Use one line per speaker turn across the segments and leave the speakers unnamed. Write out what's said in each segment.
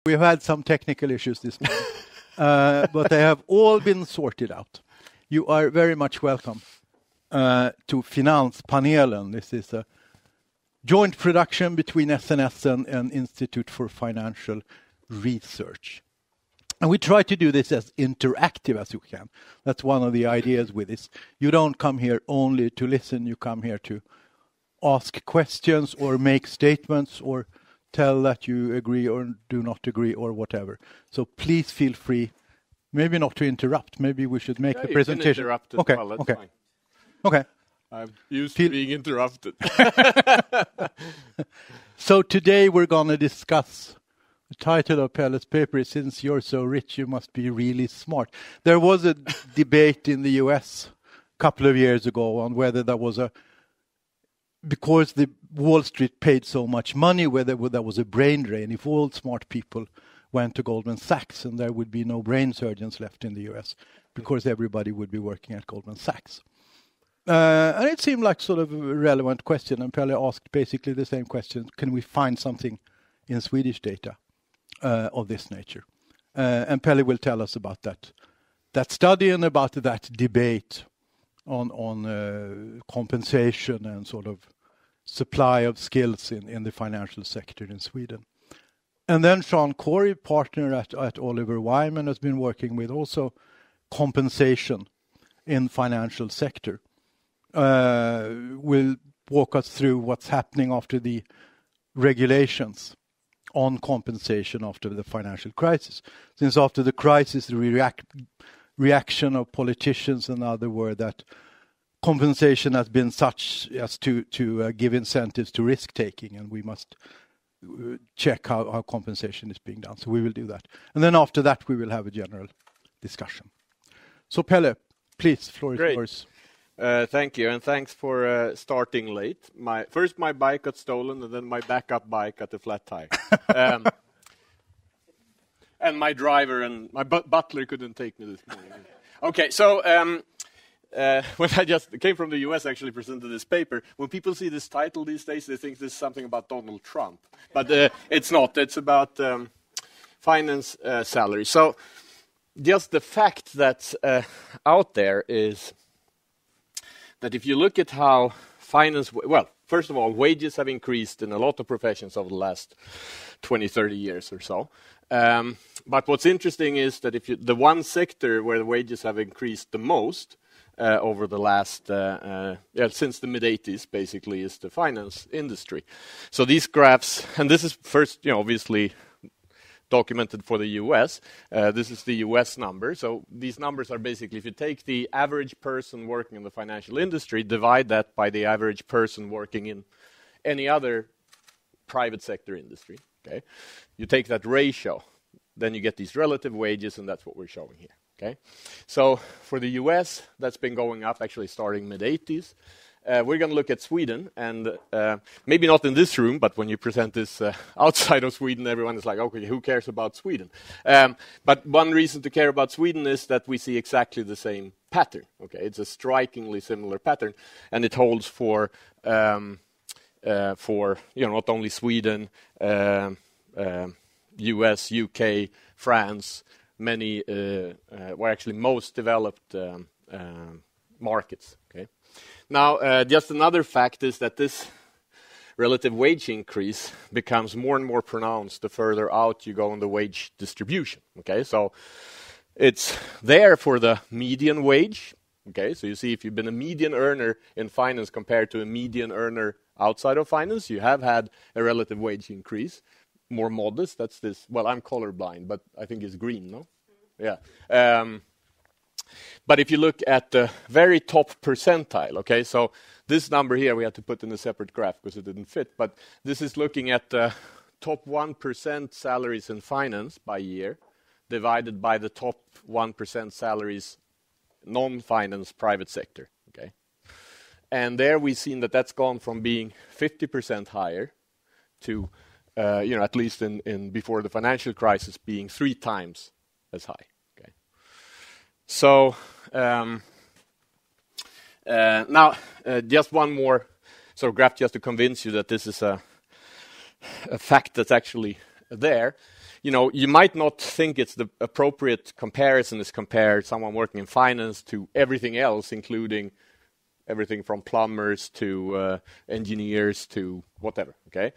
We've had some technical issues this morning, but they have all been sorted out. You are very much welcome to Finanspanelen. This is a joint production between SNS and Institute for Financial Research. And we try to do this as interactive as you can. That's one of the ideas with this. You don't come here only to listen. You come here to ask questions or make statements or tell that you agree or do not agree or whatever. So please feel free, maybe not to interrupt. Maybe we should make the presentation.
You can interrupt as well, that's fine.
Okay.
I'm used to being interrupted.
So today we're going to discuss the title of Pelle's paper is Since You're So Rich, You Must Be Really Smart. There was a debate in the US a couple of years ago on whether there was because the Wall Street paid so much money, whether there was a brain drain, if all smart people went to Goldman Sachs and there would be no brain surgeons left in the US because everybody would be working at Goldman Sachs. And it seemed like sort of a relevant question, and Pelle asked basically the same question: can we find something in Swedish data of this nature? And Pelle will tell us about that study and about that debate on compensation and sort of supply of skills in the financial sector in Sweden. And then Sean CORY, partner at Oliver Wyman, has been working with also compensation in financial sector. Will walk us through what's happening after the regulations on compensation after the financial crisis. Since after the crisis, the reaction of politicians and others were that compensation has been such as to give incentives to risk-taking, and we must check how compensation is being done. So we will do that. And then after that, we will have a general discussion. So Pelle, please, floor is yours.
Thank you, and thanks for starting late. First my bike got stolen, and then my backup bike got a flat tire. And my driver and my butler couldn't take me this morning. Okay, so when I just came from the US, actually presented this paper, when people see this title these days, they think this is something about Donald Trump. But it's not. It's about finance salary. So just the fact that's out there is that if you look at how finance, well, first of all, wages have increased in a lot of professions over the last 20, 30 years or so. But what's interesting is that the one sector where the wages have increased the most over the last, since the mid-80s, basically, is the finance industry. So these graphs, and this is first, obviously documented for the US. This is the US number. So these numbers are basically, if you take the average person working in the financial industry, divide that by the average person working in any other private sector industry, okay? You take that ratio, then you get these relative wages, and that's what we're showing here, okay? So for the US, that's been going up actually starting mid-80s. We're going to look at Sweden, and maybe not in this room, but when you present this outside of Sweden, everyone is like, okay, who cares about Sweden? But one reason to care about Sweden is that we see exactly the same pattern. Okay, it's a strikingly similar pattern, and it holds for not only Sweden, US, UK, France, many, actually most developed markets. Okay. Now, just another fact is that this relative wage increase becomes more and more pronounced the further out you go in the wage distribution. Okay, so it's there for the median wage. Okay, so you see if you've been a median earner in finance compared to a median earner outside of finance, you have had a relative wage increase. More modest, that's this, well, I'm colorblind, but I think it's green, no? Yeah. But if you look at the very top percentile, okay, so this number here we had to put in a separate graph because it didn't fit, but this is looking at the top 1% salaries in finance by year divided by the top 1% salaries non-finance private sector, okay? And there we've seen that that's gone from being 50% higher to, at least in before the financial crisis, being 3 times as high. So now, just one more sort of graph just to convince you that this is a fact that's actually there. you might not think it's the appropriate comparison is compare someone working in finance to everything else, including everything from plumbers to engineers to whatever, okay?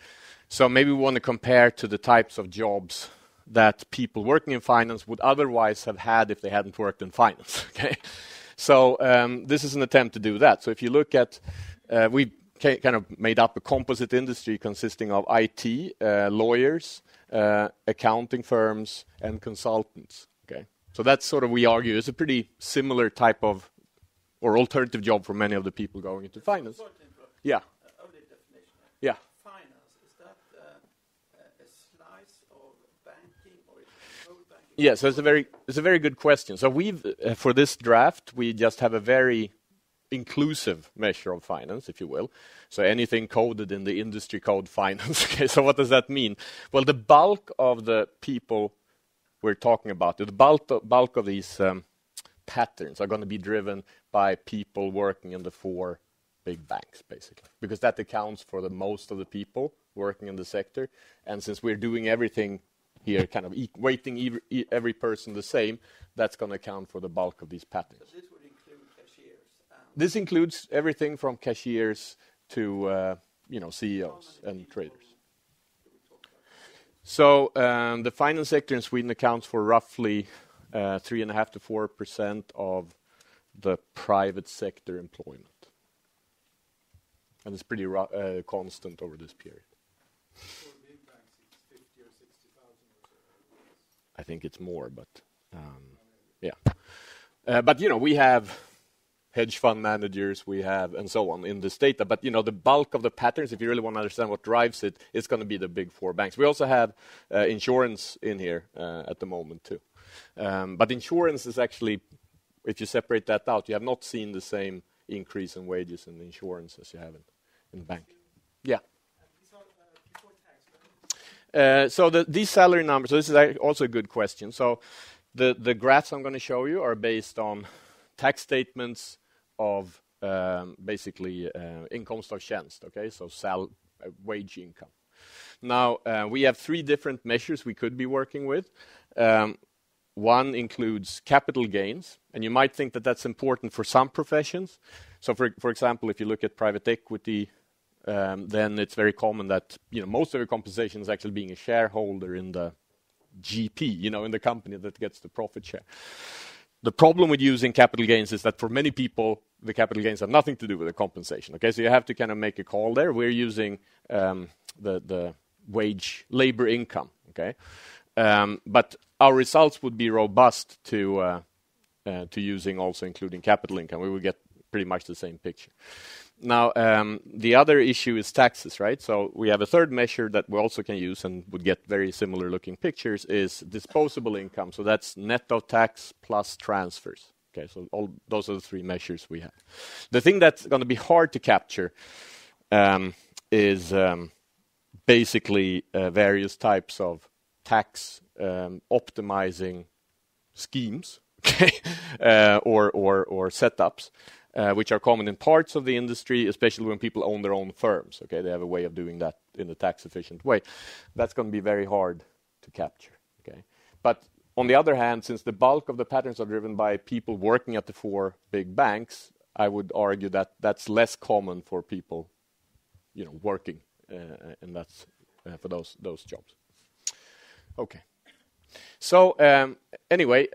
So maybe we want to compare to the types of jobs that people working in finance would otherwise have had if they hadn't worked in finance, okay? So this is an attempt to do that. So if you look at, we kind of made up a composite industry consisting of IT, lawyers, accounting firms, and consultants, okay? So that's sort of, we argue, is a pretty similar type of, or alternative job for many of the people going into finance. Yeah. Yeah.
Finance, is that a slice of banking or is it whole banking?
Yeah, so it's a very good question. So we've for this draft we just have a very inclusive measure of finance, if you will. So anything coded in the industry code finance. Okay, so what does that mean? Well, the bulk of the people we're talking about, the bulk of these patterns are going to be driven by people working in the 4 big banks, basically, because that accounts for the most of the people working in the sector. And since we're doing everything here, kind of weighting every person the same, that's going to account for the bulk of these patterns.
So this would include cashiers?
This includes everything from cashiers to CEOs and traders. So the finance sector in Sweden accounts for roughly 3.5% to 4% of the private sector employment. And it's pretty constant over this period.
For big banks, it's 50 or 60,000 or so.
I think it's more, but yeah. But we have hedge fund managers, we have, and so on in this data. But the bulk of the patterns, if you really want to understand what drives it, it's going to be the big 4 banks. We also have insurance in here at the moment too. But insurance is actually, if you separate that out, you have not seen the same increase in wages in insurance as you have in bank. Yeah. So these salary numbers, so this is also a good question. So the graphs I'm going to show you are based on tax statements of basically inkomst av tjänst, okay? So wage income. Now, we have 3 different measures we could be working with. One includes capital gains, and you might think that that's important for some professions. So, for example, if you look at private equity, then it's very common that most of your compensation is actually being a shareholder in the GP, in the company that gets the profit share. The problem with using capital gains is that for many people, the capital gains have nothing to do with the compensation. Okay, so you have to kind of make a call there. We're using the wage labor income. Okay, but our results would be robust to using also including capital income. We will get pretty much the same picture. Now, the other issue is taxes, right? So we have a third measure that we also can use and would get very similar looking pictures is disposable income. So that's net of tax plus transfers. Okay, so all those are the 3 measures we have. The thing that's going to be hard to capture is basically various types of tax optimizing schemes, okay, or setups. Which are common in parts of the industry, especially when people own their own firms. Okay, they have a way of doing that in a tax-efficient way. That's going to be very hard to capture. Okay, but on the other hand, since the bulk of the patterns are driven by people working at the 4 big banks, I would argue that that's less common for people, working, and that's for those jobs. Okay. So anyway,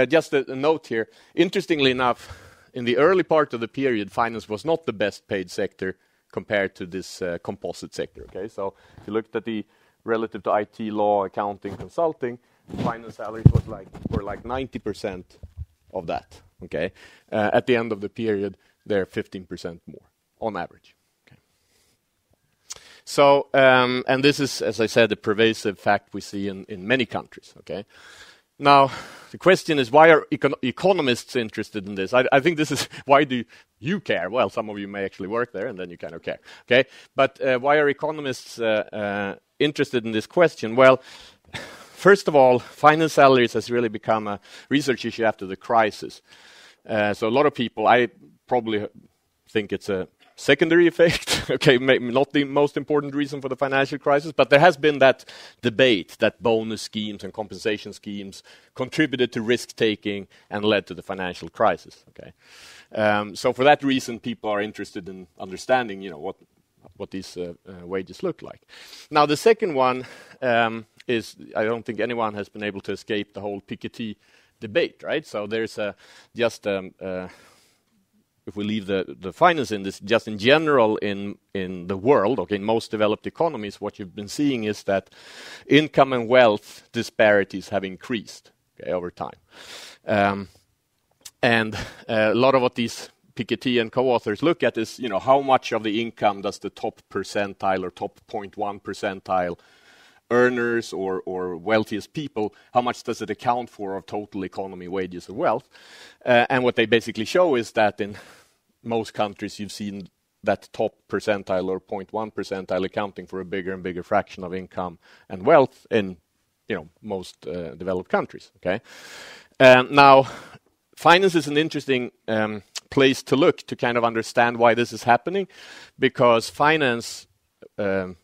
just a note here. Interestingly enough. In the early part of the period, finance was not the best paid sector compared to this composite sector. Okay, so if you looked at the relative to IT, law, accounting, consulting, finance salaries were like 90% of that. Okay, at the end of the period, they're 15% more on average. Okay. So, and this is, as I said, a pervasive fact we see in many countries. Okay. Now, the question is, why are economists interested in this? I think this is, why do you care? Well, some of you may actually work there, and then you kind of care. Okay, but why are economists interested in this question? Well, first of all, finance salaries has really become a research issue after the crisis. So a lot of people, I probably think it's a secondary effect, okay, maybe not the most important reason for the financial crisis, but there has been that debate that bonus schemes and compensation schemes contributed to risk-taking and led to the financial crisis. Okay, so for that reason, people are interested in understanding, what these wages look like. Now, the second one is, I don't think anyone has been able to escape the whole Piketty debate, right? So there's if we leave the finance in this, just in general in the world, okay, in most developed economies, what you've been seeing is that income and wealth disparities have increased, okay, over time. And a lot of what these Piketty and co-authors look at is, how much of the income does the top percentile or top 0.1 percentile earners or wealthiest people, how much does it account for of total economy, wages, or wealth? And what they basically show is that in most countries you've seen that top percentile or 0.1 percentile accounting for a bigger and bigger fraction of income and wealth in most developed countries. Okay, now finance is an interesting place to look to kind of understand why this is happening, because finance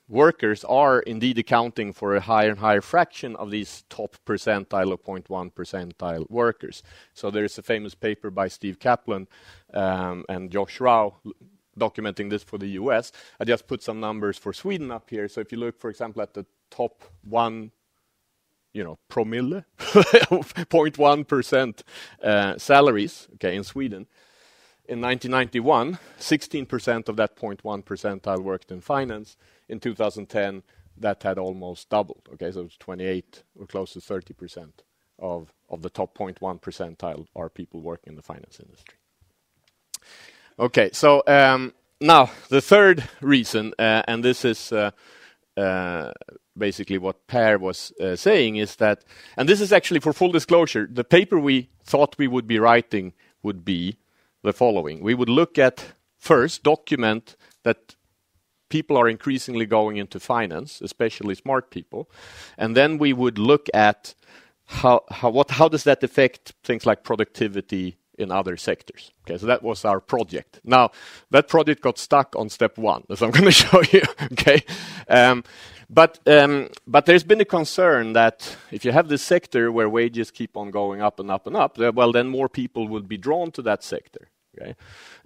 workers are indeed accounting for a higher and higher fraction of these top percentile or 0.1 percentile workers. So there's a famous paper by Steve Kaplan and Josh Rao documenting this for the US. I just put some numbers for Sweden up here. So if you look, for example, at the top 1 promille, 0.1% salaries, okay, in Sweden. In 1991, 16% of that 0.1 percentile worked in finance. In 2010, that had almost doubled. Okay, so it's 28 or close to 30% of the top 0.1 percentile are people working in the finance industry. Okay, so now the third reason, and this is basically what Per was saying, is that, and this is actually for full disclosure, the paper we thought we would be writing would be the following. We would look at, first, document that people are increasingly going into finance, especially smart people, and then we would look at how does that affect things like productivity in other sectors. Okay, so that was our project. Now, that project got stuck on step 1, as I'm going to show you. Okay, but there's been a concern that if you have this sector where wages keep on going up and up and up, well, then more people would be drawn to that sector. Okay,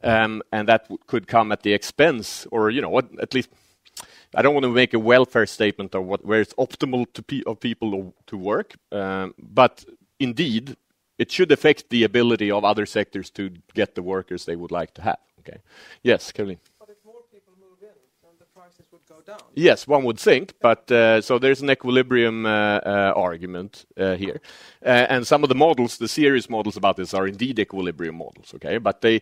and that could come at the expense, or at least I don't want to make a welfare statement of where it's optimal of people to work, but indeed it should affect the ability of other sectors to get the workers they would like to have. Okay, yes, Caroline.
But if more people move in, then the prices would go down.
Yes, one would think, but so there's an equilibrium argument here, and some of the models, the serious models about this, are indeed equilibrium models. Okay, but they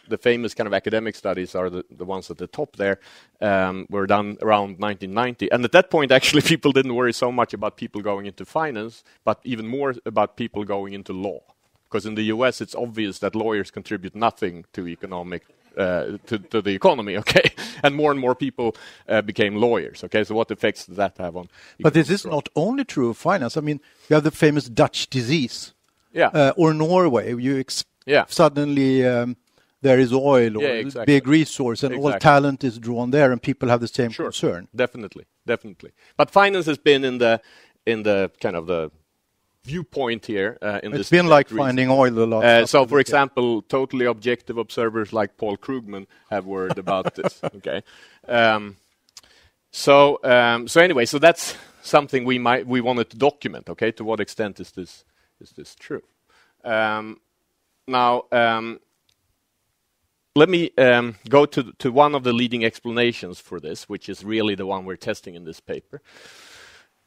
the famous kind of academic studies are the ones at the top there, were done around 1990. And at that point, actually, people didn't worry so much about people going into finance, but even more about people going into law. Because in the US, it's obvious that lawyers contribute nothing to economic to the economy, okay? And more people became lawyers, okay? So what effects does that have on
But this is not only true of finance. I mean, you have the famous Dutch disease.
Yeah.
Or Norway. Suddenly there is oil or
exactly.
big resource, and all talent is drawn there, and people have the same concern.
Definitely. But finance has been in the kind of the viewpoint here.
It's been like finding oil a lot.
So, for example, totally objective observers like Paul Krugman have worried about this. Okay. So anyway, so that's something we wanted to document. Okay, to what extent is this true? Now, let me go to one of the leading explanations for this, which is really the one we're testing in this paper.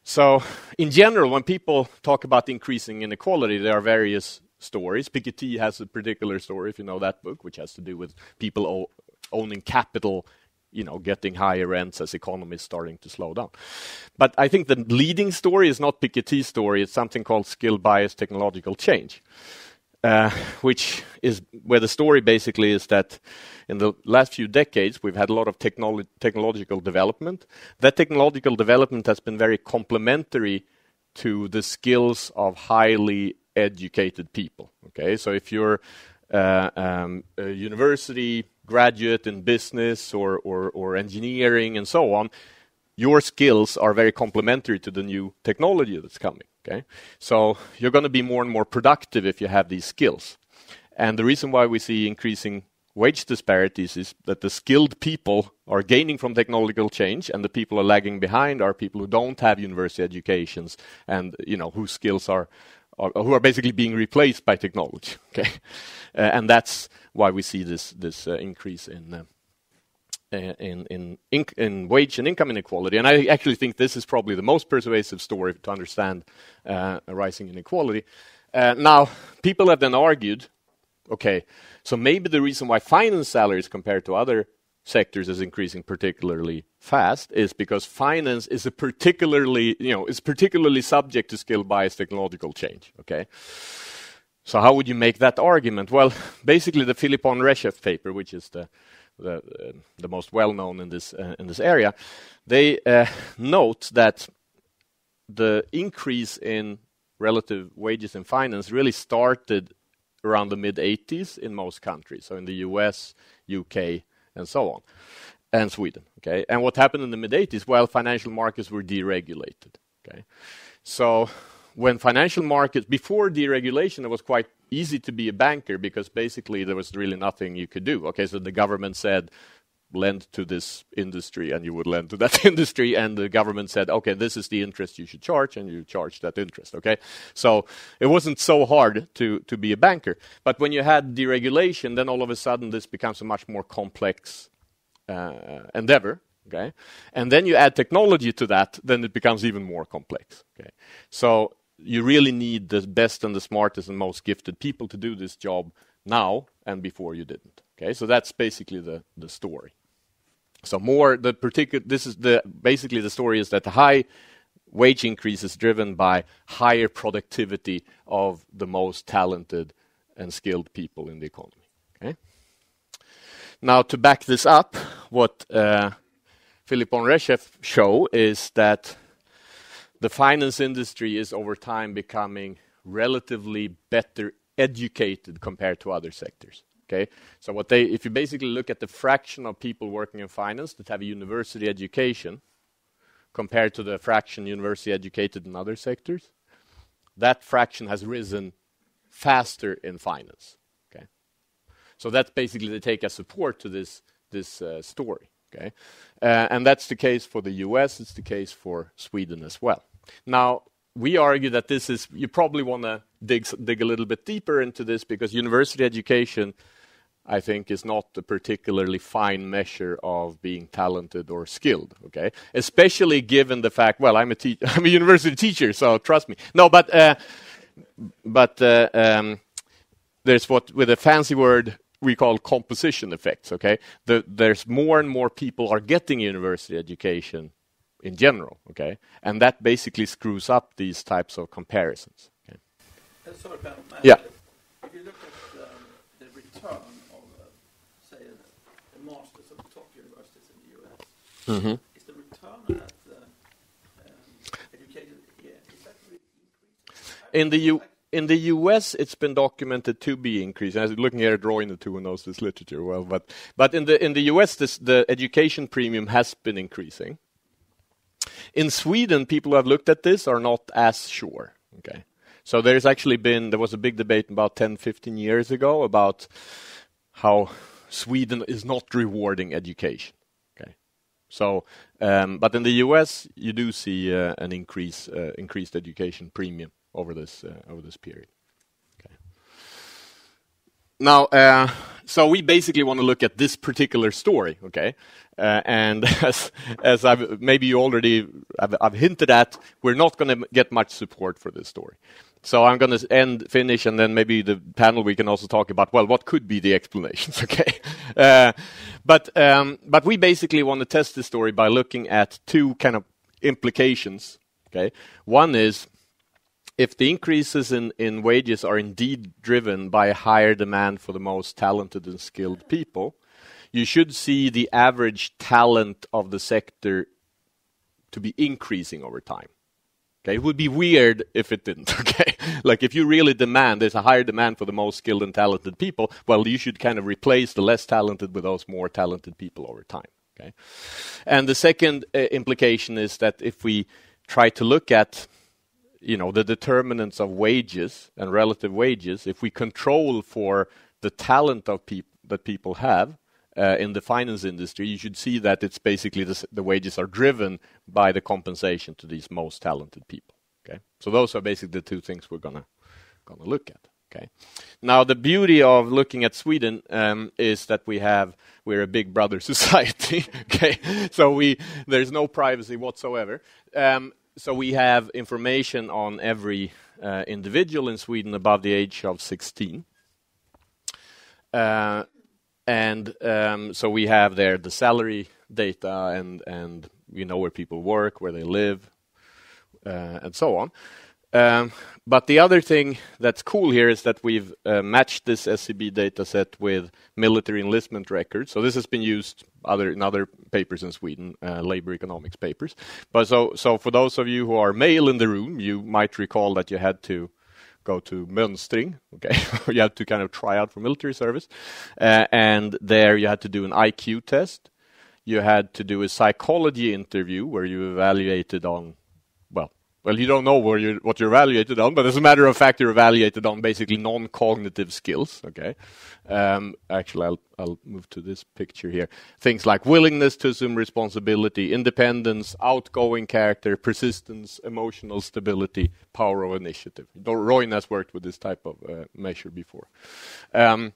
So, in general, when people talk about increasing inequality, there are various stories. Piketty has a particular story, if you know that book, which has to do with people owning capital, getting higher rents as economy is starting to slow down. But I think the leading story is not Piketty's story. It's something called skill-biased technological change. Which is where the story basically is that in the last few decades, we've had a lot of technological development. That technological development has been very complementary to the skills of highly educated people. Okay, so if you're a university graduate in business or engineering and so on, your skills are very complementary to the new technology that's coming. Okay, so you're going to be more and more productive if you have these skills. And the reason why we see increasing wage disparities is that the skilled people are gaining from technological change, and the people are lagging behind are people who don't have university educations and whose skills are who are basically being replaced by technology. Okay, and that's why we see this increase in wage and income inequality. And I actually think this is probably the most persuasive story to understand rising inequality. Now, people have then argued, okay, so maybe the reason why finance salaries compared to other sectors is increasing particularly fast is because finance is particularly subject to skill bias technological change. Okay, so how would you make that argument? Well, basically the Philippon-Resheff paper, which is the most well known in this area, they note that the increase in relative wages in finance really started around the mid-80s in most countries, so in the US, UK, and so on, and Sweden. Okay, and what happened in the mid-80s? Well, financial markets were deregulated. Okay, so when financial markets, before deregulation, it was quite easy to be a banker because basically there was really nothing you could do. Okay, so the government said, lend to this industry, and you would lend to that industry, and the government said, okay, this is the interest you should charge, and you charge that interest. Okay, so it wasn't so hard to be a banker. But when you had deregulation, then all of a sudden this becomes a much more complex endeavor. Okay, and then you add technology to that, then it becomes even more complex. Okay, so you really need the best and the smartest and most gifted people to do this job now, and before you didn't. Okay, so that's basically the story. So basically the story is that the high wage increase is driven by higher productivity of the most talented and skilled people in the economy. Okay. Now, to back this up, what Philippon-Resheff show is that the finance industry is over time becoming relatively better educated compared to other sectors. Okay, so if you basically look at the fraction of people working in finance that have a university education compared to the fraction university educated in other sectors, that fraction has risen faster in finance. Okay, so that's basically they take as support to this story. Okay, and that's the case for the US. It's the case for Sweden as well. Now, we argue that you probably want to dig a little bit deeper into this because university education, I think, is not a particularly fine measure of being talented or skilled. Okay, especially given the fact, well, I'm a university teacher, so trust me. No, but there's what with a fancy word we call composition effects. Okay, there's more and more people are getting university education in general. Okay, and that basically screws up these types of comparisons. Okay.
Sorry, Ben.
Yeah.
If you look at the return of, say, the masters of the top universities in the US,
Mm-hmm.
is the return at educated? Yeah, is that really increasing?
In the US, it's been documented to be increasing. I was looking at a drawing the two who knows this literature well, but in the US, the education premium has been increasing. In Sweden, people who have looked at this are not as sure. Okay, so there was a big debate about 10, 15 years ago about how Sweden is not rewarding education. Okay, so but in the US, you do see an increased education premium over this period. Okay. Now, so we basically want to look at this particular story, okay? And as maybe you already I've hinted at, we're not going to get much support for this story. So I'm going to finish, and then maybe the panel we can also talk about, well, what could be the explanations, okay? But we basically want to test this story by looking at two kind of implications, okay? One is, if the increases in wages are indeed driven by a higher demand for the most talented and skilled people, you should see the average talent of the sector to be increasing over time. Okay, it would be weird if it didn't. Okay, like if you really demand, there's a higher demand for the most skilled and talented people. Well, you should kind of replace the less talented with those more talented people over time. Okay, and the second implication is that if we try to look at, the determinants of wages and relative wages, if we control for the talent of that people have in the finance industry, you should see that it's basically the wages are driven by the compensation to these most talented people. Okay, so those are basically the two things we're gonna look at. Okay, now the beauty of looking at Sweden is that we're a big brother society. Okay, so there's no privacy whatsoever. So we have information on every individual in Sweden above the age of 16. So we have there the salary data and where people work, where they live, and so on. But the other thing that's cool here is that we've matched this SCB data set with military enlistment records. So this has been used in other papers in Sweden, labor economics papers. But so for those of you who are male in the room, you might recall that you had to go to mönstring, okay? You had to kind of try out for military service. And there you had to do an IQ test. You had to do a psychology interview where you evaluated on, well, you don't know what you're evaluated on, but as a matter of fact, you're evaluated on basically non-cognitive skills, okay? Actually, I'll move to this picture here. Things like willingness to assume responsibility, independence, outgoing character, persistence, emotional stability, power of initiative. Roine has worked with this type of measure before. And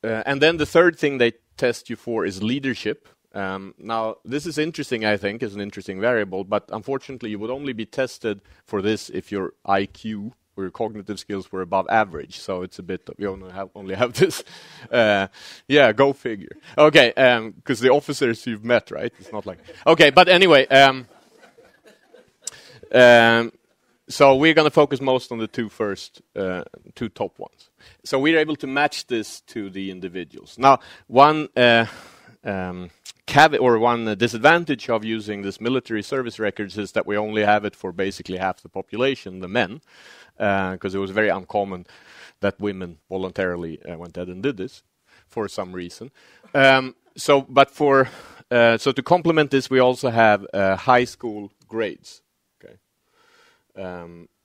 then the third thing they test you for is leadership. Now, this is interesting, I think, is an interesting variable, but unfortunately you would only be tested for this if your IQ or your cognitive skills were above average. So it's a bit, we only have this. Go figure. Okay, because the officers you've met, right? It's not like... Okay, but anyway, so we're going to focus most on the two top ones. So we're able to match this to the individuals. Now, one disadvantage of using this military service records is that we only have it for basically half the population, the men, because it was very uncommon that women voluntarily went ahead and did this for some reason. So to complement this, we also have high school grades. Okay,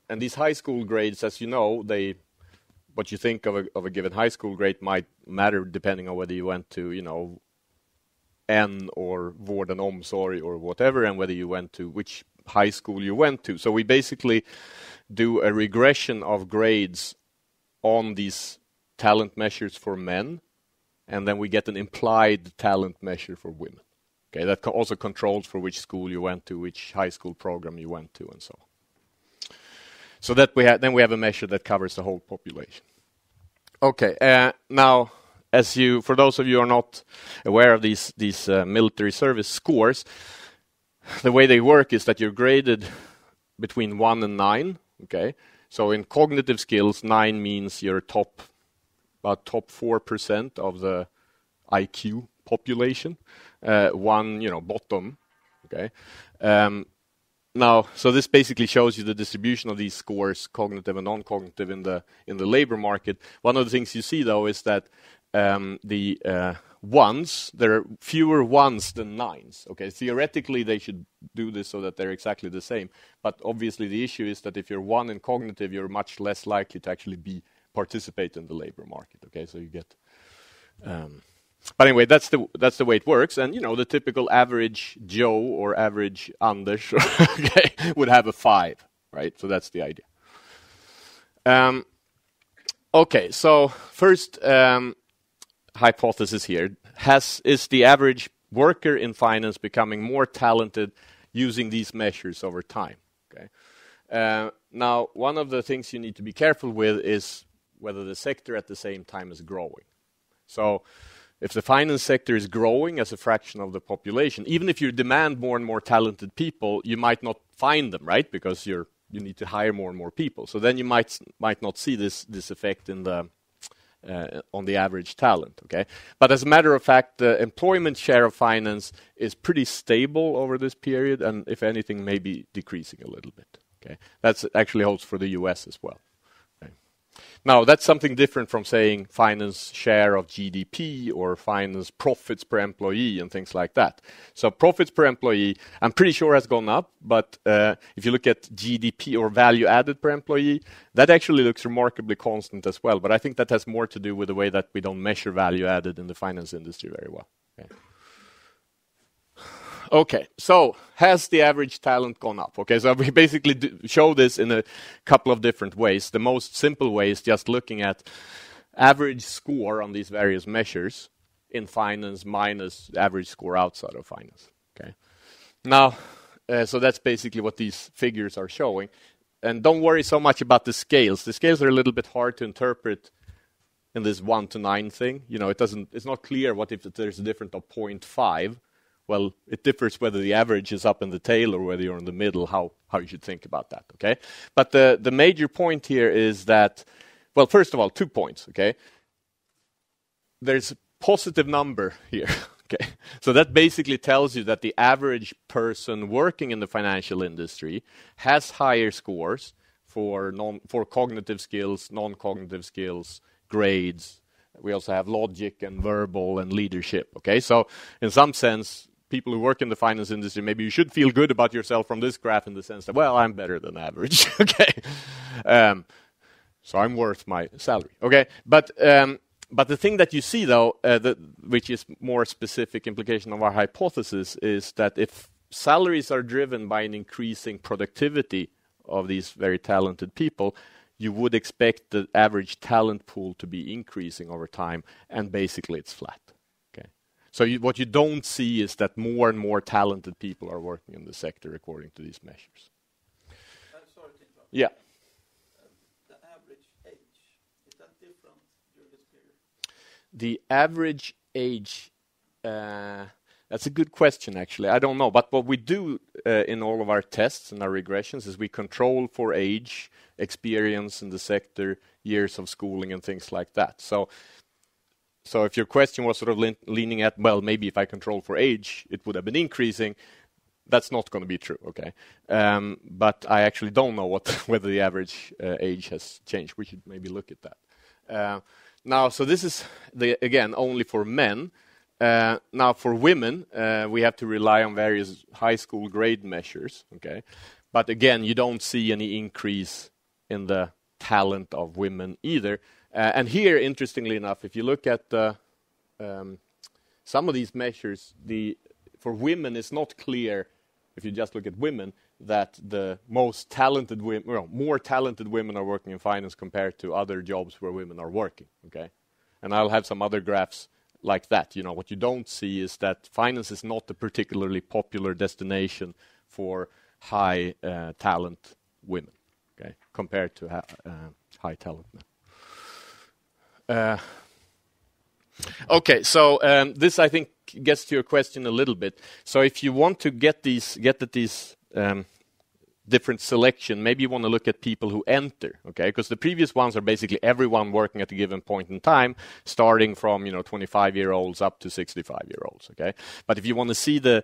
and these high school grades, as you know, what you think of a given high school grade might matter depending on whether you went to, N or vård and omsorg or whatever, and whether you went to which high school you went to. So we basically do a regression of grades on these talent measures for men, and then we get an implied talent measure for women. Okay, that also controls for which school you went to, which high school program you went to, and so on. So that we have a measure that covers the whole population. Okay, now, for those of you who are not aware of these military service scores, the way they work is that you're graded between 1 and 9. Okay, so in cognitive skills, 9 means you're about top 4% of the IQ population. 1, bottom. Okay. Now, so this basically shows you the distribution of these scores, cognitive and non-cognitive, in the labor market. One of the things you see, though, is that the ones, there are fewer ones than 9s. Okay, theoretically they should do this so that they're exactly the same. But obviously the issue is that if you're 1 in cognitive, you're much less likely to actually participate in the labor market. Okay, so you get. But anyway, that's the way it works. And the typical average Joe or average Anders okay, would have a 5, right? So that's the idea. Okay, so first hypothesis here. Is the average worker in finance becoming more talented using these measures over time? Okay. Now, one of the things you need to be careful with is whether the sector at the same time is growing. So if the finance sector is growing as a fraction of the population, even if you demand more and more talented people, you might not find them, right? Because you need to hire more and more people. So then you might not see this effect in the on the average talent. Okay, but as a matter of fact, the employment share of finance is pretty stable over this period, and if anything, maybe decreasing a little bit. Okay, that's actually holds for the U.S. as well. Now, that's something different from saying finance share of GDP or finance profits per employee and things like that. So profits per employee, I'm pretty sure has gone up, but if you look at GDP or value added per employee, that actually looks remarkably constant as well. But I think that has more to do with the way that we don't measure value added in the finance industry very well. Okay, so has the average talent gone up? Okay, so we basically show this in a couple of different ways. The most simple way is just looking at average score on these various measures in finance minus average score outside of finance. Okay, now, so that's basically what these figures are showing. And don't worry so much about the scales. The scales are a little bit hard to interpret in this 1 to 9 thing. You know, it's not clear what if there's a difference of 0.5. Well, it differs whether the average is up in the tail or whether you're in the middle, how you should think about that, okay? But the major point here is that, well, first of all, 2 points, okay? There's a positive number here, okay? So that basically tells you that the average person working in the financial industry has higher scores for cognitive skills, non-cognitive skills, grades. We also have logic and verbal and leadership, okay? So in some sense, people who work in the finance industry, maybe you should feel good about yourself from this graph in the sense that, well, I'm better than average, okay? So I'm worth my salary, okay? But the thing that you see, though, which is more specific implication of our hypothesis, is that if salaries are driven by an increasing productivity of these very talented people, you would expect the average talent pool to be increasing over time, and basically it's flat. Okay, so what you don't see is that more and more talented people are working in the sector according to these measures.
Sorry to interrupt.
Yeah.
The average age, is that different during this period?
The average age, that's a good question, actually. I don't know. But what we do in all of our tests and our regressions is we control for age, experience in the sector, years of schooling, and things like that. So if your question was sort of leaning at, well, maybe if I control for age, it would have been increasing, that's not going to be true, okay? But I actually don't know whether the average age has changed. We should maybe look at that. Now, so this is, again, only for men. Now, for women, we have to rely on various high school grade measures, okay? But again, you don't see any increase in the talent of women either. And here, interestingly enough, if you look at some of these measures, for women, it's not clear, if you just look at women, that the most talented women, well, more talented women are working in finance compared to other jobs where women are working, okay? And I'll have some other graphs like that. You know, what you don't see is that finance is not a particularly popular destination for high talent women, okay, compared to high talent men. Okay, so this I think gets to your question a little bit. So if you want to get at these different selection, maybe you want to look at people who enter, okay? Because the previous ones are basically everyone working at a given point in time, starting from 25-year-olds up to 65-year-olds, okay? But if you want to see the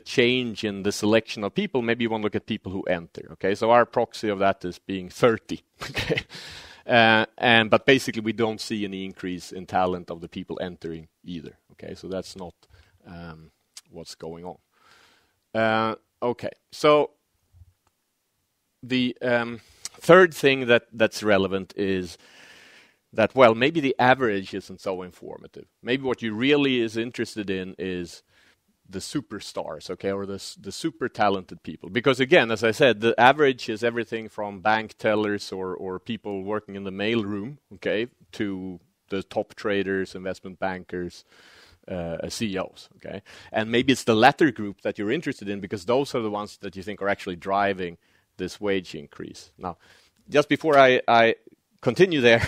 change in the selection of people, maybe you want to look at people who enter, okay? So our proxy of that is being 30, okay? But basically we don't see any increase in talent of the people entering either, okay? So that's not what's going on. Okay, so the third thing that's relevant is that, well, maybe the average isn't so informative. Maybe what you really is interested in is the superstars, okay, or the super talented people. Because again, as I said, the average is everything from bank tellers or people working in the mail room, okay, to the top traders, investment bankers, CEOs, okay? And maybe it's the latter group that you're interested in because those are the ones that you think are actually driving this wage increase. Now, just before I continue there,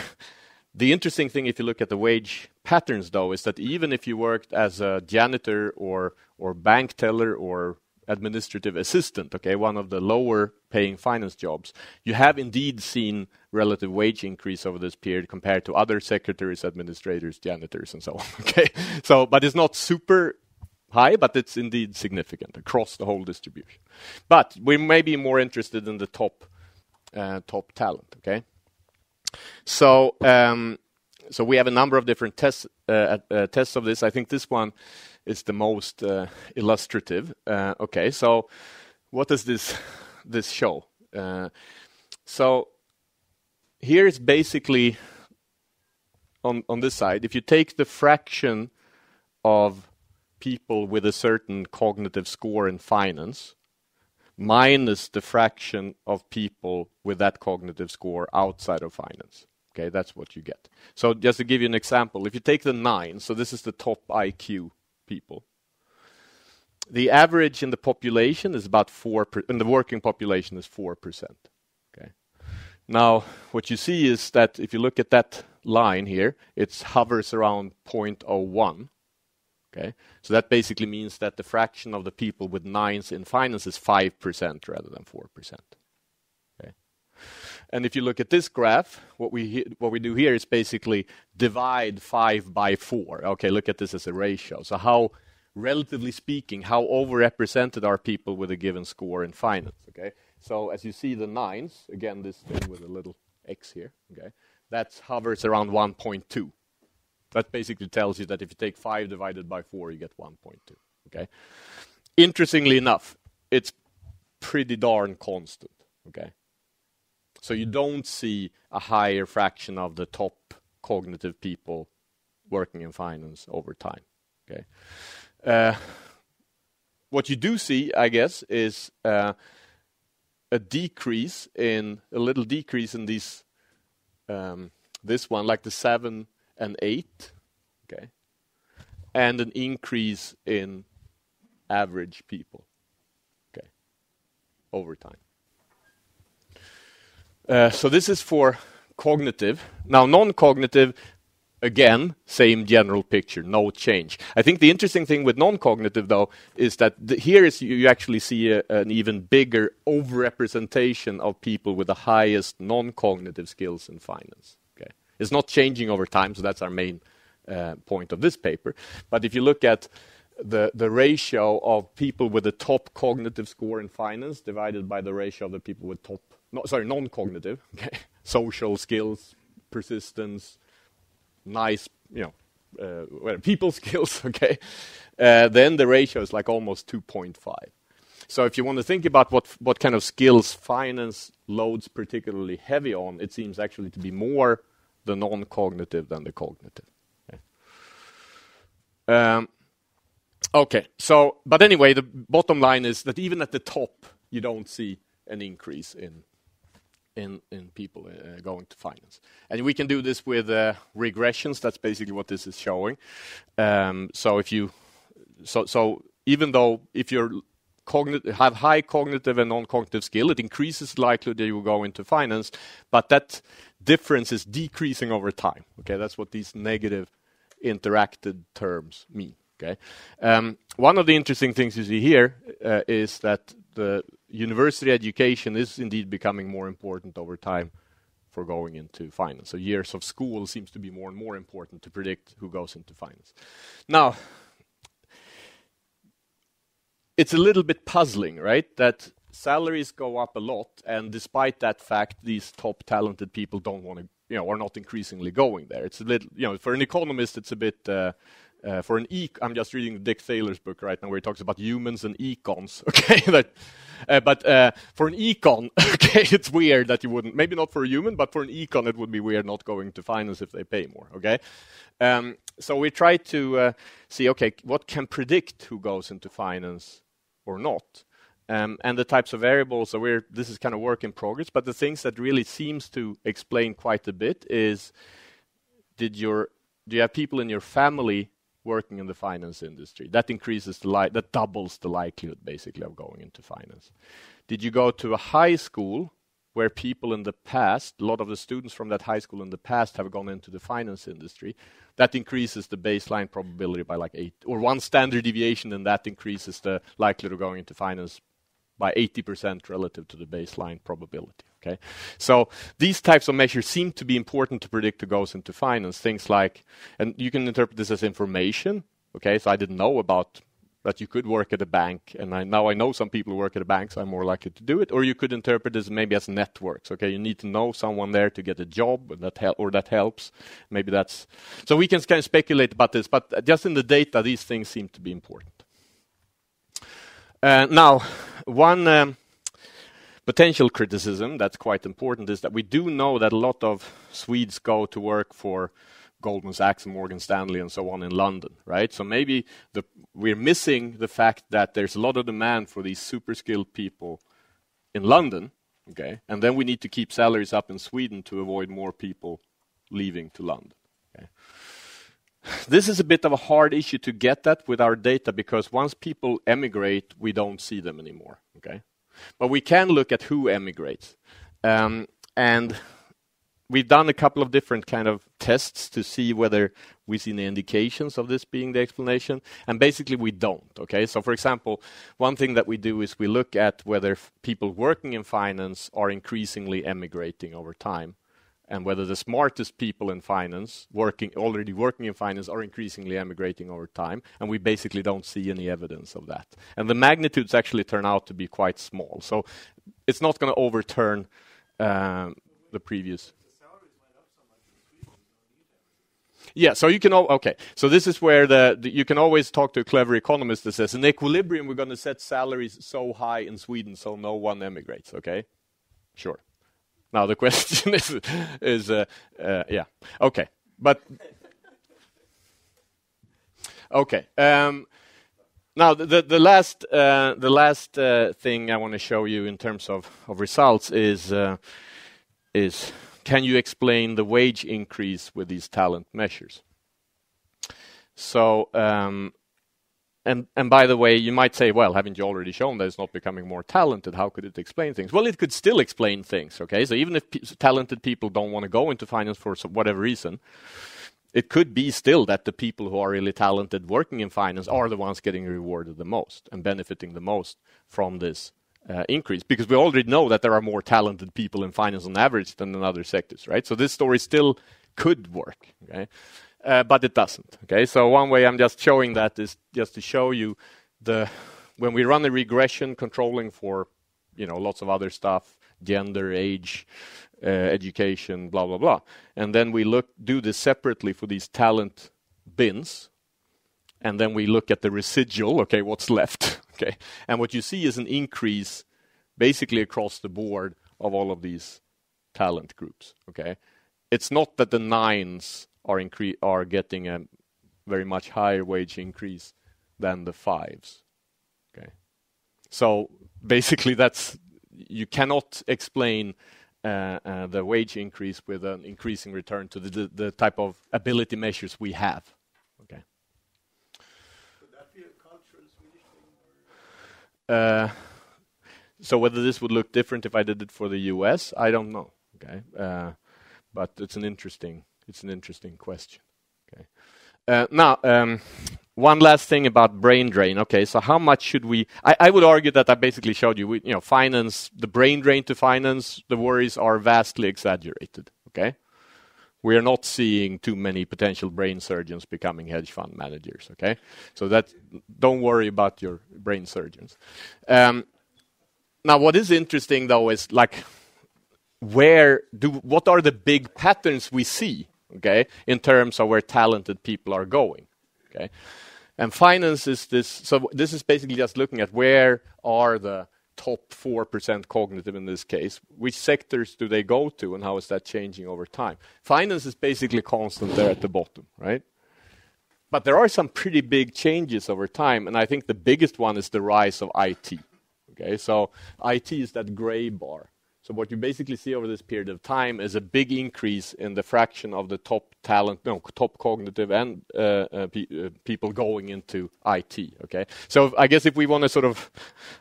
the interesting thing if you look at the wage patterns, though, is that even if you worked as a janitor or bank teller or administrative assistant, okay, one of the lower paying finance jobs, you have indeed seen relative wage increase over this period compared to other secretaries, administrators, janitors, and so on. Okay, so but it's not super high, but it's indeed significant across the whole distribution. But we may be more interested in the top talent. Okay, so so we have a number of different tests of this. I think this one is the most illustrative. Okay, so what does this show? So here is basically on this side, if you take the fraction of people with a certain cognitive score in finance minus the fraction of people with that cognitive score outside of finance. Okay, that's what you get. So just to give you an example, if you take the 9, so this is the top IQ people. The average in the population is about 4%, in the working population is 4%. Okay. Now, what you see is that if you look at that line here, it hovers around 0.01. Okay, so that basically means that the fraction of the people with 9s in finance is 5% rather than 4%. Okay, and if you look at this graph, what we do here is basically divide 5 by 4. Okay, look at this as a ratio. So how, relatively speaking, how overrepresented are people with a given score in finance? Okay, so as you see, the 9s, again, this thing with a little x here. Okay, that hovers around 1.2. That basically tells you that if you take 5 divided by 4, you get 1.2. Okay. Interestingly enough, it's pretty darn constant. Okay. So you don't see a higher fraction of the top cognitive people working in finance over time. Okay. What you do see, I guess, is a little decrease in these this one, like the 7 and 8, okay, and an increase in average people, okay, over time. So this is for cognitive. Now, non-cognitive, again, same general picture, no change. I think the interesting thing with non-cognitive, though, is that here is you actually see an even bigger overrepresentation of people with the highest non-cognitive skills in finance. It's not changing over time, so that's our main point of this paper. But if you look at the ratio of people with the top cognitive score in finance divided by the ratio of the people with non-cognitive, okay, social skills, persistence, nice, people skills, okay, then the ratio is like almost 2.5. So if you want to think about what kind of skills finance loads particularly heavy on, it seems actually to be more the non-cognitive than the cognitive. Okay, so, but anyway, the bottom line is that even at the top, you don't see an increase in people going to finance. And we can do this with regressions. That's basically what this is showing. So even though if you're have high cognitive and non-cognitive skill, it increases the likelihood that you will go into finance, but that difference is decreasing over time. Okay, that's what these negative interacted terms mean. Okay, one of the interesting things you see here is that the university education is indeed becoming more important over time for going into finance. So years of school seems to be more and more important to predict who goes into finance. Now, it's a little bit puzzling, right? That salaries go up a lot, and despite that fact, these top talented people don't want to, are not increasingly going there. It's a little, for an economist, it's a bit. I'm just reading Dick Thaler's book right now, where he talks about humans and econs. Okay, but for an econ, okay, it's weird that you wouldn't. Maybe not for a human, but for an econ, it would be weird not going to finance if they pay more. Okay, so we try to see, okay, what can predict who goes into finance or not, and the types of variables. So this is kind of work in progress, but the things that really seems to explain quite a bit is, do you have people in your family working in the finance industry? That increases that doubles the likelihood basically of going into finance. Did you go to a high school where people in the past, a lot of the students from that high school in the past have gone into the finance industry, that increases the baseline probability by like 8, or one standard deviation, and that increases the likelihood of going into finance by 80% relative to the baseline probability. Okay, so these types of measures seem to be important to predict who goes into finance. Things like, and you can interpret this as information. Okay, so I didn't know about that you could work at a bank, and now I know some people who work at a bank, so I'm more likely to do it. Or you could interpret this maybe as networks. Okay, you need to know someone there to get a job, and that helps. Maybe that's so we can kind of speculate about this, but just in the data, these things seem to be important. Now, one potential criticism that's quite important is that we do know that a lot of Swedes go to work for Goldman Sachs and Morgan Stanley and so on in London, right? So maybe we're missing the fact that there's a lot of demand for these super skilled people in London, okay? And then we need to keep salaries up in Sweden to avoid more people leaving to London, okay? This is a bit of a hard issue to get at with our data, because once people emigrate, we don't see them anymore, okay? But we can look at who emigrates. And we've done a couple of different kind of tests to see whether we see any indications of this being the explanation. And basically we don't, okay? So for example, one thing that we do is we look at whether people working in finance are increasingly emigrating over time, and whether the smartest people in finance, already working in finance, are increasingly emigrating over time. And we basically don't see any evidence of that. And the magnitudes actually turn out to be quite small. So it's not going to overturn the previous. Yeah, so you can, okay. So this is where you can always talk to a clever economist that says, in equilibrium, we're going to set salaries so high in Sweden so no one emigrates, okay? Sure. Now the question is yeah, okay, but okay. Now the last thing I want to show you in terms of results is can you explain the wage increase with these talent measures? So. And by the way, you might say, well, haven't you already shown that it's not becoming more talented? How could it explain things? Well, it could still explain things, okay? So even if talented people don't want to go into finance for whatever reason, it could be still that the people who are really talented working in finance are the ones getting rewarded the most and benefiting the most from this increase. Because we already know that there are more talented people in finance on average than in other sectors, right? So this story still could work, okay? But it doesn't. Okay, so one way I'm just showing that is just to show you when we run a regression controlling for, lots of other stuff, gender, age, education, blah blah blah, and then we do this separately for these talent bins, and then we look at the residual. Okay, what's left? Okay, and what you see is an increase basically across the board of all of these talent groups. Okay, it's not that the nines are getting a very much higher wage increase than the fives. Okay, so basically you cannot explain the wage increase with an increasing return to the type of ability measures we have. Okay.
Would that be a cultural Swedish thing?
So whether this would look different if I did it for the US, I don't know. Okay, but it's an interesting question. Okay. Now, one last thing about brain drain. Okay, so how much should we? I would argue that I basically showed you. Finance, the brain drain to finance, the worries are vastly exaggerated. Okay, we are not seeing too many potential brain surgeons becoming hedge fund managers. Okay, so don't worry about your brain surgeons. Now, what is interesting though is what are the big patterns we see? Okay, in terms of where talented people are going. Okay, and finance is this. So this is basically just looking at where are the top 4% cognitive in this case. Which sectors do they go to, and how is that changing over time? Finance is basically constant there at the bottom, right? But there are some pretty big changes over time, and I think the biggest one is the rise of IT. Okay, so IT is that gray bar. So what you basically see over this period of time is a big increase in the fraction of the top cognitive and people going into IT. Okay, so I guess if we want to sort of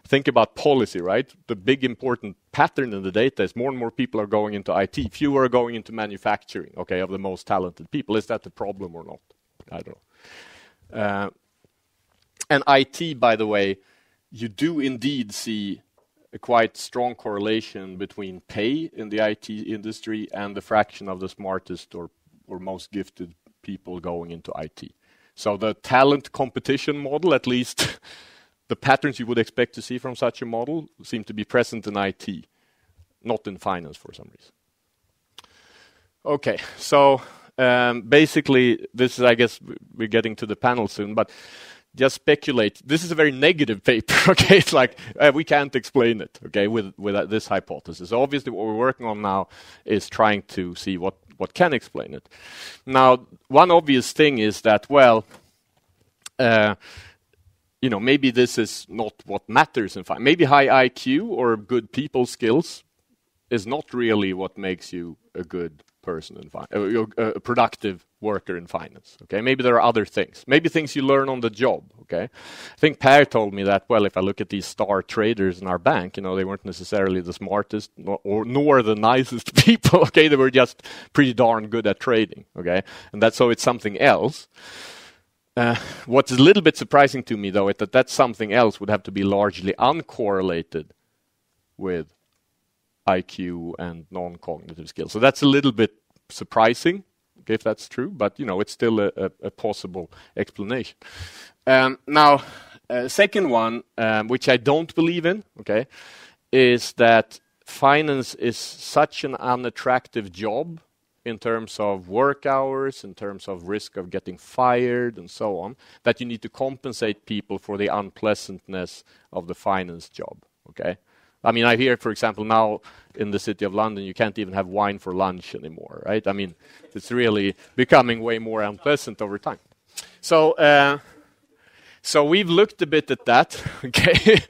think about policy, right, the big important pattern in the data is more and more people are going into IT, fewer are going into manufacturing. Okay, of the most talented people. Is that the problem or not? I don't know. And IT, by the way, you do indeed see a quite strong correlation between pay in the IT industry and the fraction of the smartest or most gifted people going into IT. So the talent competition model, at least the patterns you would expect to see from such a model, seem to be present in IT, not in finance for some reason. Okay, so basically this is, I guess we're getting to the panel soon, but just speculate. This is a very negative paper, okay? It's like, we can't explain it, okay, with this hypothesis. Obviously, what we're working on now is trying to see what can explain it. Now, one obvious thing is that, well, maybe this is not what matters in finance. Maybe high IQ or good people skills is not really what makes you a good person in finance, a productive worker in finance. Okay, maybe there are other things. Maybe things you learn on the job. Okay, I think Per told me that. Well, if I look at these star traders in our bank, they weren't necessarily the smartest nor the nicest people. Okay, they were just pretty darn good at trading. Okay, and that's so it's something else. What's a little bit surprising to me, though, is that something else would have to be largely uncorrelated with IQ and non-cognitive skills. So that's a little bit surprising, okay, if that's true, but it's still a possible explanation. Now, second one, which I don't believe in, okay, is that finance is such an unattractive job in terms of work hours, in terms of risk of getting fired and so on, that you need to compensate people for the unpleasantness of the finance job, okay? I mean, I hear, for example, now in the city of London, you can't even have wine for lunch anymore, right? I mean, it's really becoming way more unpleasant over time. So we've looked a bit at that, okay?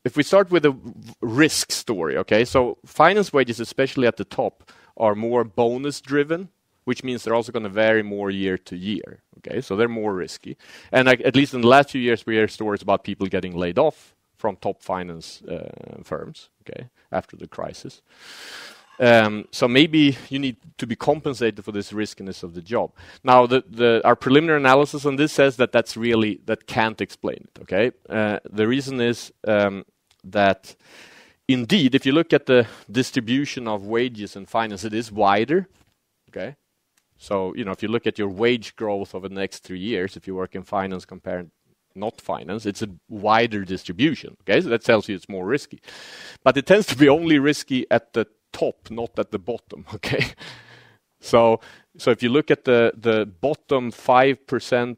If we start with a risk story, okay? So finance wages, especially at the top, are more bonus-driven, which means they're also going to vary more year to year. Okay, so they're more risky. And at least in the last few years, we hear stories about people getting laid off from top finance firms, okay, after the crisis. So maybe you need to be compensated for this riskiness of the job. Now, our preliminary analysis on this says that that can't explain it, okay? The reason is that indeed, if you look at the distribution of wages in finance, it is wider, okay? So, if you look at your wage growth over the next 3 years, if you work in finance compared not finance, it's a wider distribution, okay? So that tells you it's more risky. But it tends to be only risky at the top, not at the bottom, okay? So if you look at the bottom 5%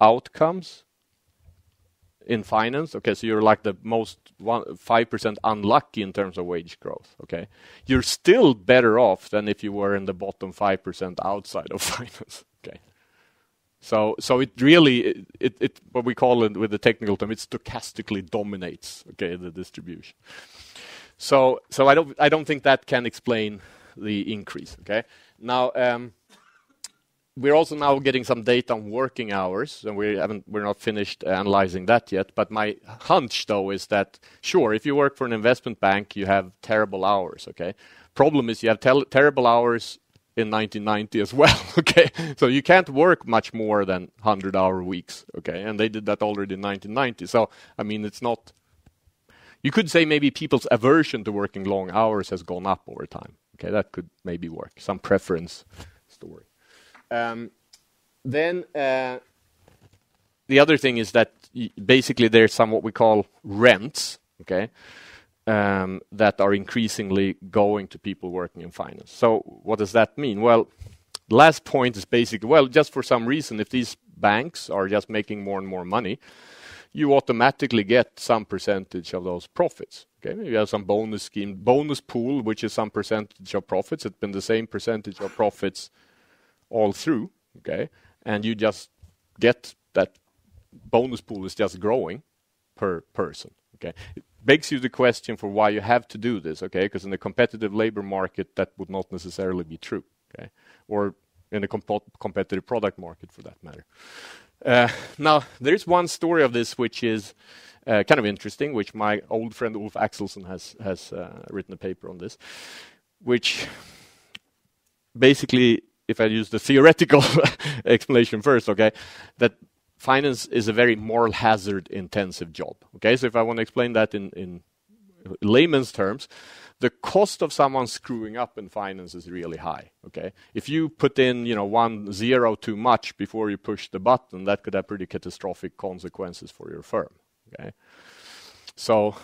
outcomes in finance, okay, so you're like the most 5% unlucky in terms of wage growth, okay? You're still better off than if you were in the bottom 5% outside of finance, okay? So it really, it what we call it with the technical term, it stochastically dominates, okay, the distribution. So I don't think that can explain the increase, okay? Now, we're also now getting some data on working hours, and we're not finished analyzing that yet. But my hunch, though, is that sure, if you work for an investment bank, you have terrible hours. Okay, problem is you have terrible hours in 1990 as well. Okay, so you can't work much more than 100-hour weeks. Okay, and they did that already in 1990. So I mean, it's not. You could say maybe people's aversion to working long hours has gone up over time. Okay, that could maybe work. Some preference story. Then the other thing is that basically there's some what we call rents, okay, that are increasingly going to people working in finance. So what does that mean? Well, the last point is basically, well, just for some reason, if these banks are just making more and more money, you automatically get some percentage of those profits. Okay, you have some bonus scheme, bonus pool, which is some percentage of profits. It's been the same percentage of profits all through, okay, and you just get that bonus pool is just growing per person, okay. begs you the question for why you have to do this, okay? Because in the competitive labor market, that would not necessarily be true, okay? Or in a competitive product market, for that matter. Now, there's one story of this which is kind of interesting, which my old friend Ulf Axelsson has written a paper on this, which basically, if I use the theoretical explanation first, okay, that finance is a very moral hazard intensive job. Okay, so if I want to explain that in layman's terms, the cost of someone screwing up in finance is really high. Okay, if you put in 1 0 too much before you push the button, that could have pretty catastrophic consequences for your firm. Okay, so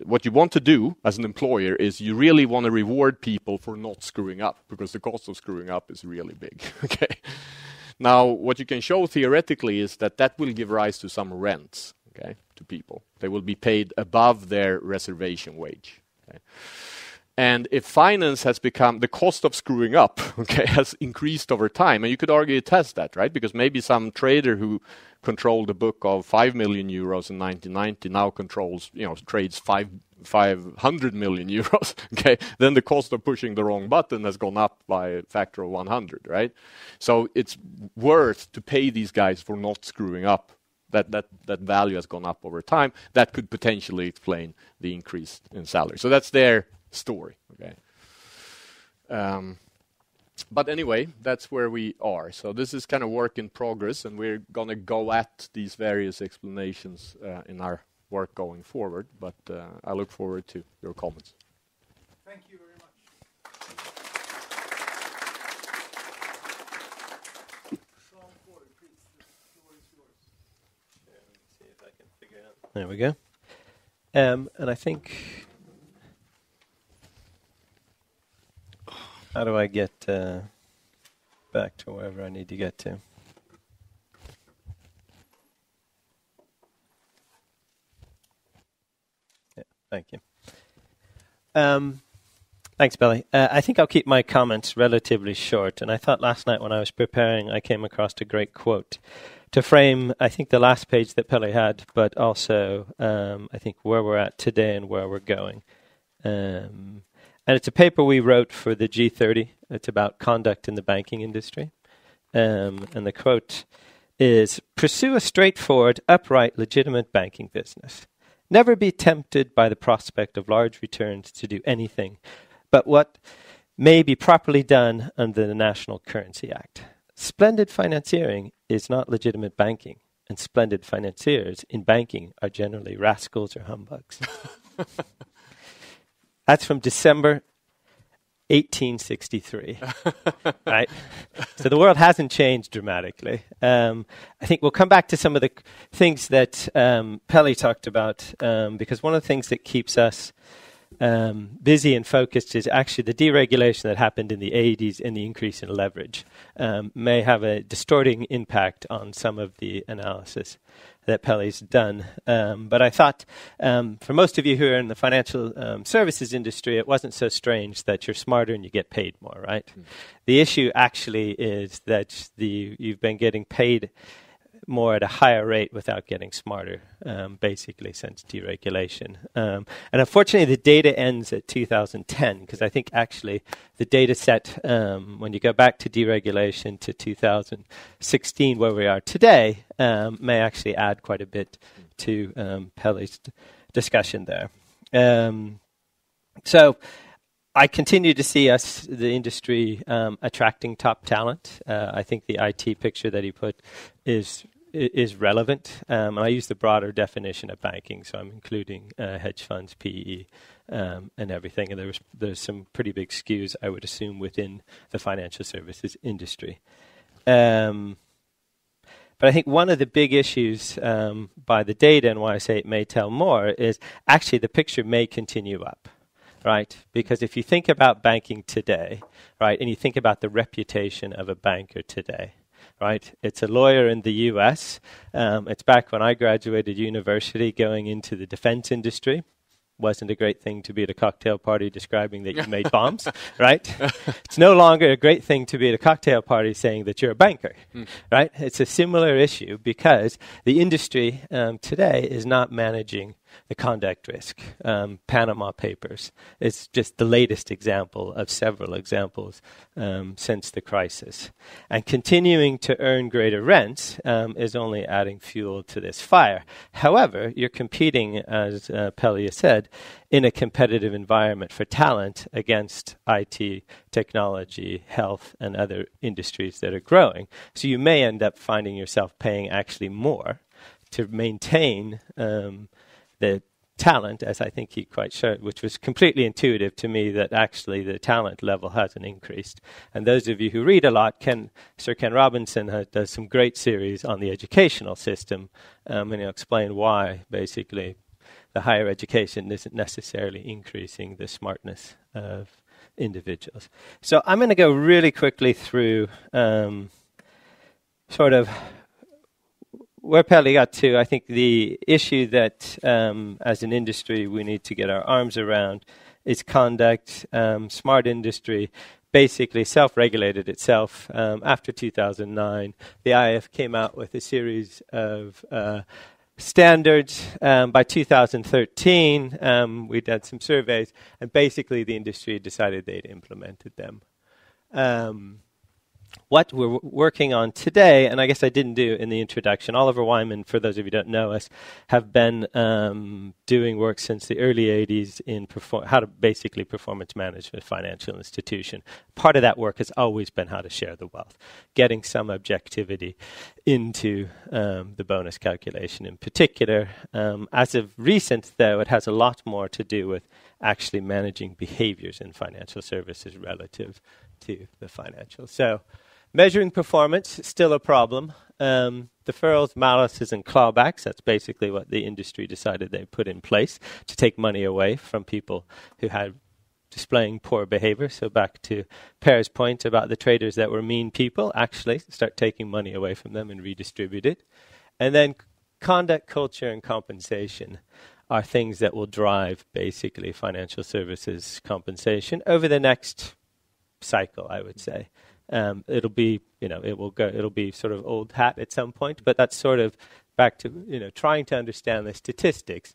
what you want to do as an employer is you really want to reward people for not screwing up, because the cost of screwing up is really big. Okay. Now, what you can show theoretically is that will give rise to some rents, okay, to people. They will be paid above their reservation wage. Okay. And if finance has become, the cost of screwing up, okay, has increased over time, and you could argue it has that, right? Because maybe some trader who controlled a book of 5 million euros in 1990 now controls, trades 500 million euros, okay, then the cost of pushing the wrong button has gone up by a factor of 100, right? So it's worth to pay these guys for not screwing up. That value has gone up over time. That could potentially explain the increase in salary. So that's their story, okay? But anyway, that's where we are. So this is kind of work in progress, and we're going to go at these various explanations in our work going forward, but I look forward to your comments.
Thank you very much. Sean Corey, please, the floor is yours.
Let me see if I can figure it out. There we go. And I think, how do I get back to wherever I need to get to? Thank you. Thanks, Billy. I think I'll keep my comments relatively short. And I thought last night when I was preparing, I came across a great quote to frame, I think, the last page that Billy had, but also, I think, where we're at today and where we're going. And it's a paper we wrote for the G30. It's about conduct in the banking industry. And the quote is, "Pursue a straightforward, upright, legitimate banking business. Never be tempted by the prospect of large returns to do anything but what may be properly done under the National Currency Act. Splendid financiering is not legitimate banking, and splendid financiers in banking are generally rascals or humbugs." That's from December 1863. Right? So the world hasn't changed dramatically. I think we'll come back to some of the things that Pelle talked about, because one of the things that keeps us busy and focused is actually the deregulation that happened in the 80s and the increase in leverage may have a distorting impact on some of the analysis that Pelle's done. But I thought for most of you who are in the financial services industry, it wasn't so strange that you're smarter and you get paid more, right? Mm. The issue actually is that you've been getting paid more at a higher rate without getting smarter, basically, since deregulation. And unfortunately, the data ends at 2010, because I think actually the data set, when you go back to deregulation to 2016, where we are today, may actually add quite a bit to Pelle's discussion there. So I continue to see the industry, attracting top talent. I think the IT picture that he put is relevant. And I use the broader definition of banking, so I'm including hedge funds, PE, and everything. And there's some pretty big skews, I would assume, within the financial services industry. But I think one of the big issues by the data, and why I say it may tell more, is actually the picture may continue up. Right? Because if you think about banking today, right, and you think about the reputation of a banker today, right, it's a lawyer in the U.S. It's back when I graduated university going into the defense industry. wasn't a great thing to be at a cocktail party describing that you made bombs, right? It's no longer a great thing to be at a cocktail party saying that you're a banker, right? It's a similar issue because the industry today is not managing the conduct risk. Panama Papers is just the latest example of several examples since the crisis. And continuing to earn greater rents is only adding fuel to this fire. However, you're competing, as Pelia said, in a competitive environment for talent against IT, technology, health, and other industries that are growing. So you may end up finding yourself paying actually more to maintain the talent, as I think he quite showed, which was completely intuitive to me that actually the talent level hasn't increased. And those of you who read a lot, Sir Ken Robinson does some great series on the educational system, and he'll explain why basically the higher education isn't necessarily increasing the smartness of individuals. So I'm going to go really quickly through sort of where Pelle got to. I think the issue that as an industry we need to get our arms around is conduct. Smart industry basically self-regulated itself after 2009. The IF came out with a series of standards. By 2013, we did some surveys, and basically the industry decided they'd implemented them. What we're working on today, and I guess I didn't do in the introduction, Oliver Wyman, for those of you who don't know us, have been doing work since the early 80s in how to basically performance manage a financial institution. Part of that work has always been how to share the wealth, getting some objectivity into the bonus calculation in particular. As of recent, though, it has a lot more to do with actually managing behaviors in financial services relative to the financial. So measuring performance is still a problem. Deferrals, malices, and clawbacks, that's basically what the industry decided they put in place to take money away from people who had displaying poor behavior. So back to Per's point about the traders that were mean people, actually start taking money away from them and redistribute it. And then conduct, culture, and compensation are things that will drive basically financial services compensation over the next cycle, I would say. It'll be, it'll be sort of old hat at some point, but that's sort of back to, trying to understand the statistics.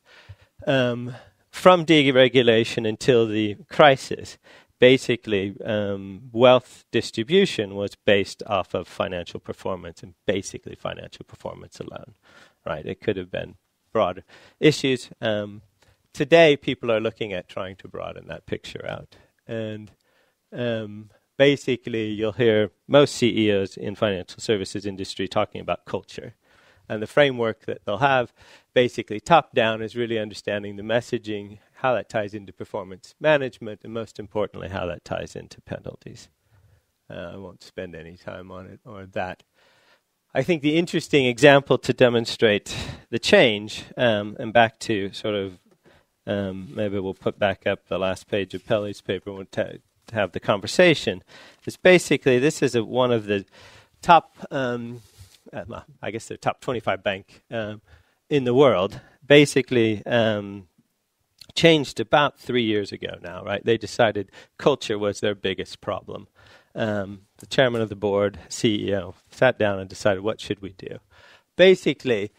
From deregulation until the crisis, basically wealth distribution was based off of financial performance and basically financial performance alone, right? It could have been broader issues. Today, people are looking at trying to broaden that picture out. And basically, you'll hear most CEOs in financial services industry talking about culture. And the framework that they'll have, basically top-down, is really understanding the messaging, how that ties into performance management, and most importantly, how that ties into penalties. I won't spend any time on it or that. I think the interesting example to demonstrate the change, and back to sort of, maybe we'll put back up the last page of Pelle's paper, we'll have the conversation, is basically this is one of the top, I guess the top 25 bank in the world, basically changed about 3 years ago now, right? They decided culture was their biggest problem. The chairman of the board, CEO, sat down and decided, what should we do? Basically,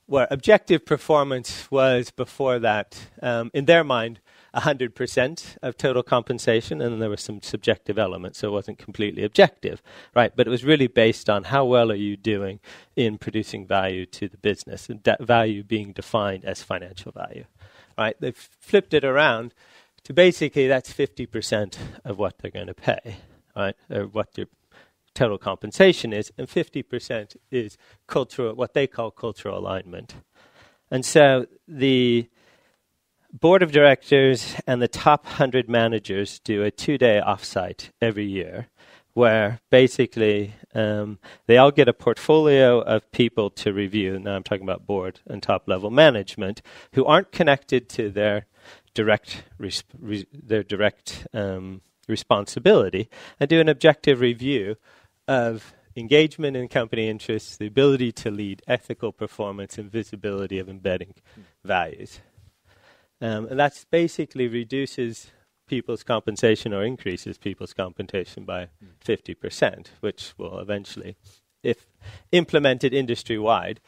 where objective performance was before that, in their mind, 100% of total compensation, and then there were some subjective elements, so it wasn't completely objective, right? But it was really based on how well are you doing in producing value to the business, and that value being defined as financial value, right? They've flipped it around to basically that's 50% of what they're going to pay, right? Or what your total compensation is, and 50% is cultural, what they call cultural alignment. And so the board of directors and the top 100 managers do a 2-day offsite every year where basically they all get a portfolio of people to review. Now I'm talking about board and top level management who aren't connected to their direct responsibility, and do an objective review of engagement in company interests, the ability to lead, ethical performance, and visibility of embedding values. And that basically reduces people's compensation or increases people's compensation by 50%, which will eventually, if implemented industry-wide,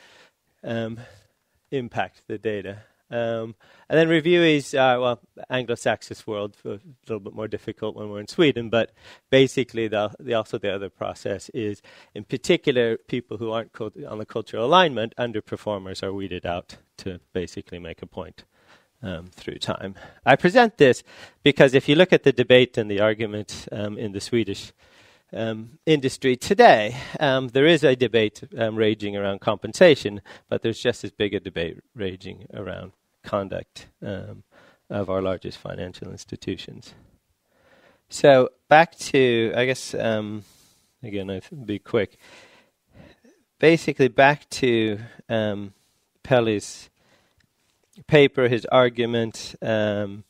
impact the data. And then review is, Anglo-Saxon world, a little bit more difficult when we're in Sweden, but basically also the other process is, in particular, people who aren't on the cultural alignment, underperformers are weeded out to basically make a point through time. I present this because if you look at the debate and the argument in the Swedish industry today, there is a debate raging around compensation, but there's just as big a debate raging around conduct of our largest financial institutions. So back to, I guess, again, I'll be quick. Basically back to Pelle's paper, his argument. When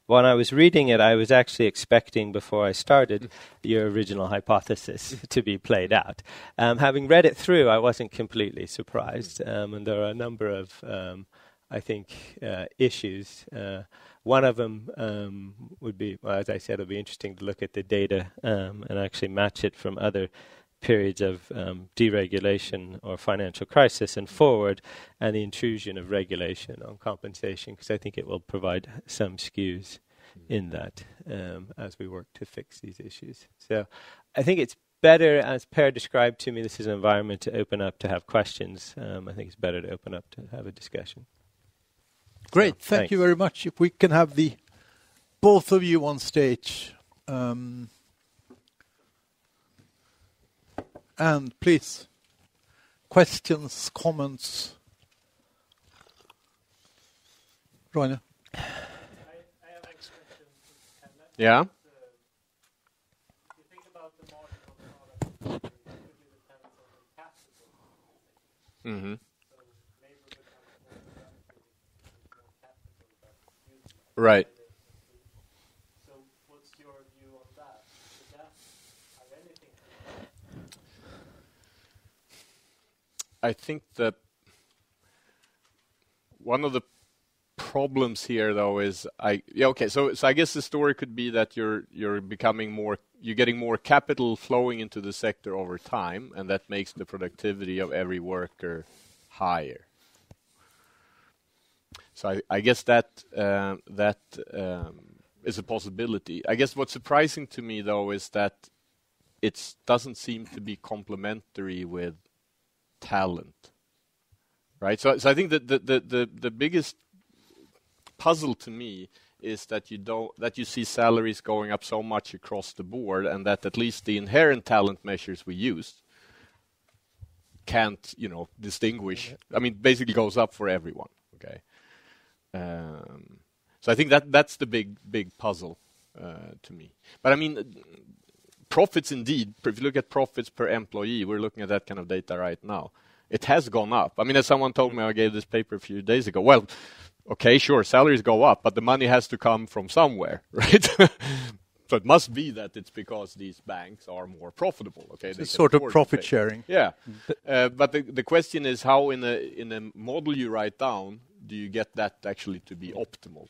I was reading it, I was actually expecting, before I started, your original hypothesis to be played out. Having read it through, I wasn't completely surprised. And there are a number of, I think, issues. One of them would be, well, as I said, it'll be interesting to look at the data and actually match it from other periods of deregulation or financial crisis and forward, and the intrusion of regulation on compensation, because I think it will provide some skews in that as we work to fix these issues. So I think it's better, as Per described to me, this is an environment to open up to have questions. I think it's better to open up to have a discussion.
Great,
So,
thank you very much. If we can have both of you on stage. And please, questions, comments. Roine.
I have a question.
Yeah.
If you think about the marginal product, it really depends on the capital.
Mm-hmm.
So labor becomes more productive with more capital that's utilized.
Right.
So what's your view on that? Does that have anything to do with that?
I think that one of the problems here, though, is So I guess the story could be that you're getting more capital flowing into the sector over time, and that makes the productivity of every worker higher. So I guess that is a possibility. I guess what's surprising to me, though, is that it doesn't seem to be complementary with talent, right? So I think that the biggest puzzle to me is that you see salaries going up so much across the board, and that at least the inherent talent measures we use can't, distinguish. I mean, basically goes up for everyone. Okay, so I think that's the big puzzle to me. But I mean, profits indeed. If you look at profits per employee, we're looking at that kind of data right now. It has gone up. I mean, as someone told me, I gave this paper a few days ago. Well, okay, sure, salaries go up, but the money has to come from somewhere, right? So it must be that it's because these banks are more profitable. Okay,
it's sort of profit sharing.
Yeah, but the question is how in a model you write down do you get that actually to be optimal?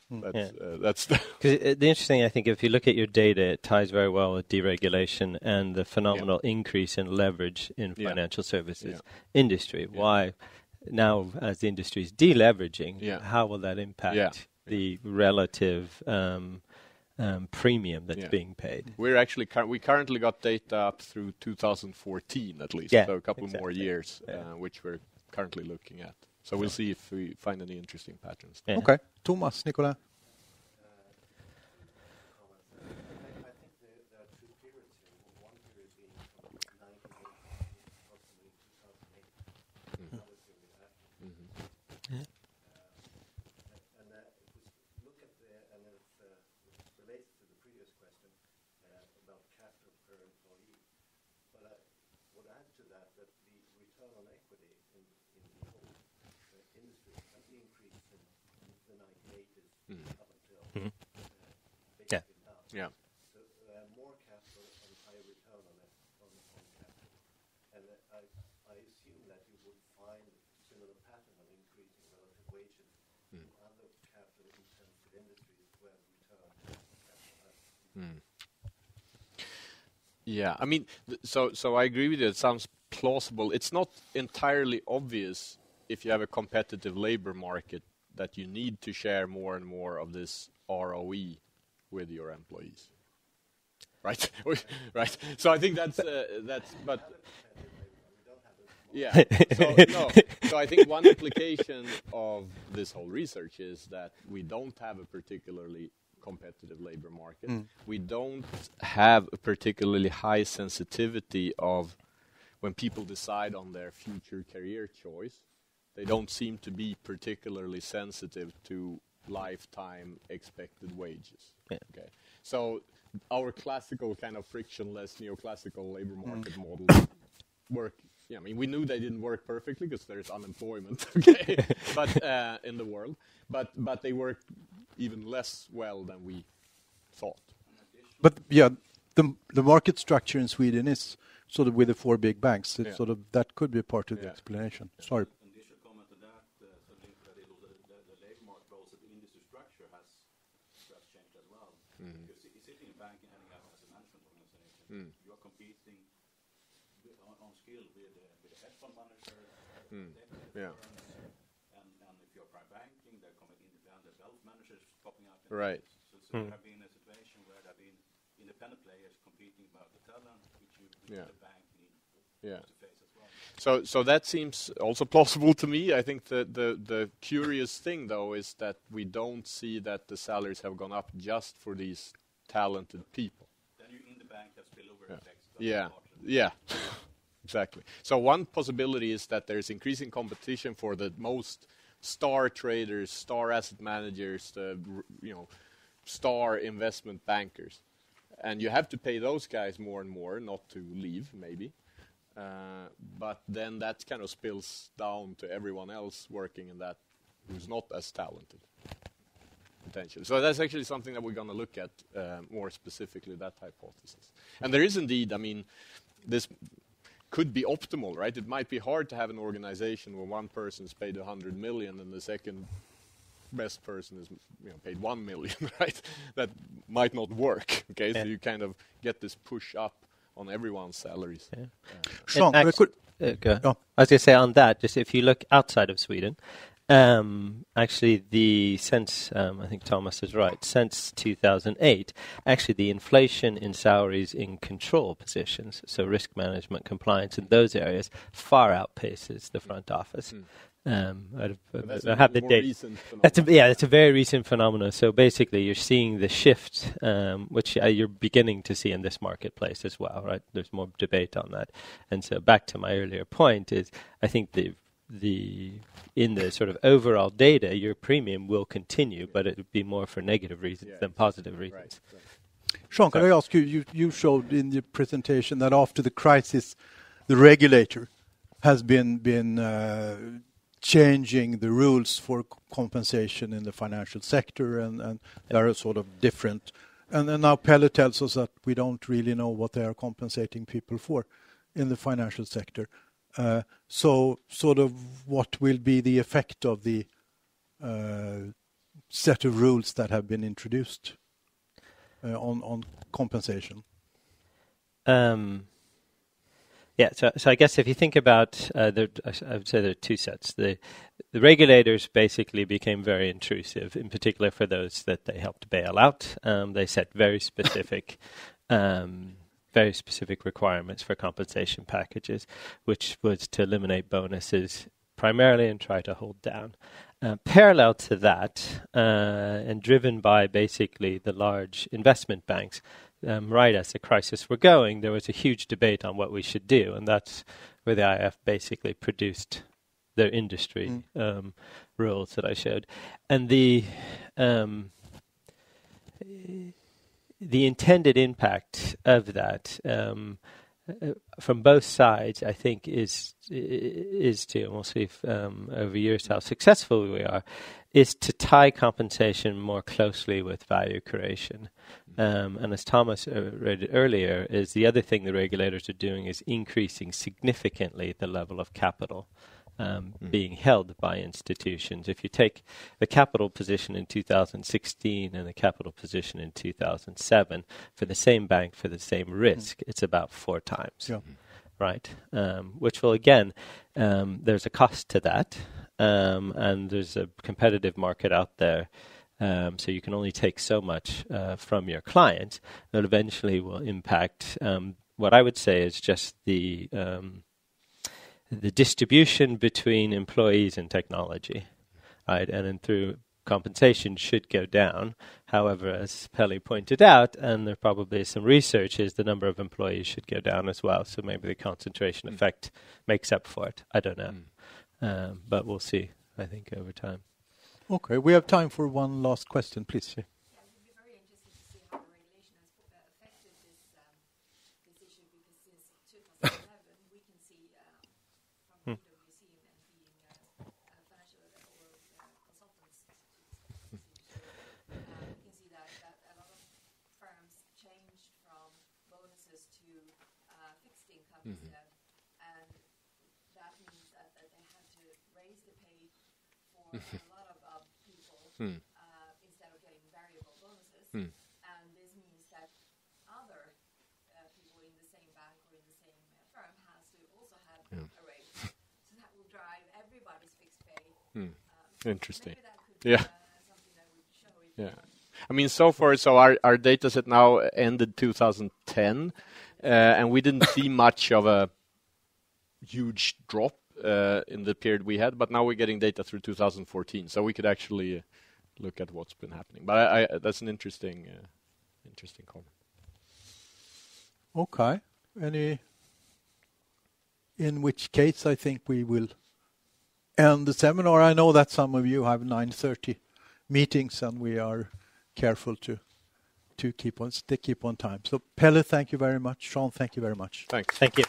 That's the
interesting. I think if you look at your data, it ties very well with deregulation and the phenomenal increase in leverage in financial services industry. Why? Now, as the industry is deleveraging, how will that impact the relative premium that's being paid?
We're actually we currently got data up through 2014 at least, so a couple more years, which we're currently looking at. So we'll see if we find any interesting patterns.
Yeah. Okay, Thomas, Nicolas.
I think there are two periods here. One period being from 1980 to approximately 2008. Another period after. And if we look at and it relates to the previous question about capital per employee. But I would add to that the return on equity in the whole industry has increased in the 1980s up until basically now.
Yeah.
So more capital and higher return on capital. And I assume that you would find similar pattern of increasing relative wages in other capital-intensive
Yeah, I mean, so I agree with you. It sounds plausible. It's not entirely obvious if you have a competitive labor market that you need to share more and more of this ROE with your employees, right? Right. So I think that's but. Yeah. So I think one implication of this whole research is that we don't have a particularly competitive labor market. We don't have a particularly high sensitivity of when people decide on their future career choice. They don't seem to be particularly sensitive to lifetime expected wages.
Yeah.
Okay. So our classical kind of frictionless neoclassical labor market model work. Yeah, I mean, we knew they didn't work perfectly because there's unemployment, okay, but in the world, but they work even less well than we thought.
But yeah, the market structure in Sweden is sort of with the 4 big banks. It's sort of that could be part of the explanation. Sorry.
Additional comment to that, something that the labor market, but also the industry structure has changed as well. Because sitting in a bank and heading up as a management organization, you are competing on skill with the hedge fund manager, and if you're private banking, there come independent wealth managers popping up.
Right.
So there have been a situation where there have been independent players competing about the talent, which the bank need to face as well.
So that seems also plausible to me. I think the curious thing, though, is that we don't see that the salaries have gone up just for these talented people.
Then you in the bank have spillover effects.
Yeah. Exactly. So one possibility is that there's increasing competition for the most star traders, star asset managers, star investment bankers. And you have to pay those guys more and more not to leave, maybe. But then that kind of spills down to everyone else working in that who's not as talented, potentially. So that's actually something that we're going to look at more specifically, that hypothesis. And there is indeed, I mean, this could be optimal, right? It might be hard to have an organization where one person is paid 100 million and the second best person is paid 1 million, right? That might not work, okay? So you kind of get this push up on everyone's salaries.
Yeah. Sean,
I was going to say on that, just if you look outside of Sweden, actually since I think Thomas is right, since 2008, actually the inflation in salaries in control positions, so risk management, compliance in those areas, far outpaces the front office. I have the date. That's a very recent phenomenon. So basically, you're seeing the shift, which you're beginning to see in this marketplace as well, right? There's more debate on that, and so back to my earlier point is, I think in the sort of overall data, your premium will continue, but it would be more for negative reasons than positive reasons.
Right. Sean, can I ask you? You showed in the presentation that after the crisis, the regulator has been changing the rules for compensation in the financial sector, and they are sort of different. And now Pelle tells us that we don't really know what they are compensating people for in the financial sector. So sort of what will be the effect of the set of rules that have been introduced on compensation?
So I guess if you think about, I would say there are two sets. The regulators basically became very intrusive, in particular for those that they helped bail out. They set very specific requirements for compensation packages, which was to eliminate bonuses primarily and try to hold down. Parallel to that, and driven by basically the large investment banks, right as the crisis were going, there was a huge debate on what we should do, and that's where the IF basically produced their industry rules that I showed. And the intended impact of that from both sides, I think, is to, and we'll see if, over years how successful we are, is to tie compensation more closely with value creation. And as Thomas read earlier, is the other thing the regulators are doing is increasing significantly the level of capital being held by institutions. If you take the capital position in 2016 and the capital position in 2007 for the same bank for the same risk, it's about 4 times.
Yeah.
Right, which will again, there's a cost to that, and there's a competitive market out there, so you can only take so much from your client. That eventually will impact what I would say is just the distribution between employees and technology, right, and then through compensation should go down. However, as Pelli pointed out, and there probably is some research, is the number of employees should go down as well. So maybe the concentration effect makes up for it. I don't know. But we'll see, I think, over time.
Okay, we have time for one last question, please.
Yeah, it would be very interesting to see how the regulation has affected this issue, because since 2011 we can see from PwC and being financial or consultants, we can see that a lot of firms changed from bonuses to fixed income instead, and that means that they had to raise the pay for a lot of people instead of getting variable bonuses, and this means that other people in the same bank or in the same firm has to also have a raise, so that will drive everybody's fixed pay.
Interesting.
Maybe that could be something that would show if
Yeah. I mean, so far, our data set now ended 2010, and we didn't see much of a huge drop in the period we had, but now we're getting data through 2014, so we could actually look at what's been happening. But that's an interesting comment.
Okay. In which case I think we will end the seminar. I know that some of you have 9:30 meetings, and we are careful to keep on time. So Pelle, thank you very much. Sean, thank you very much.
Thanks.
Thank you.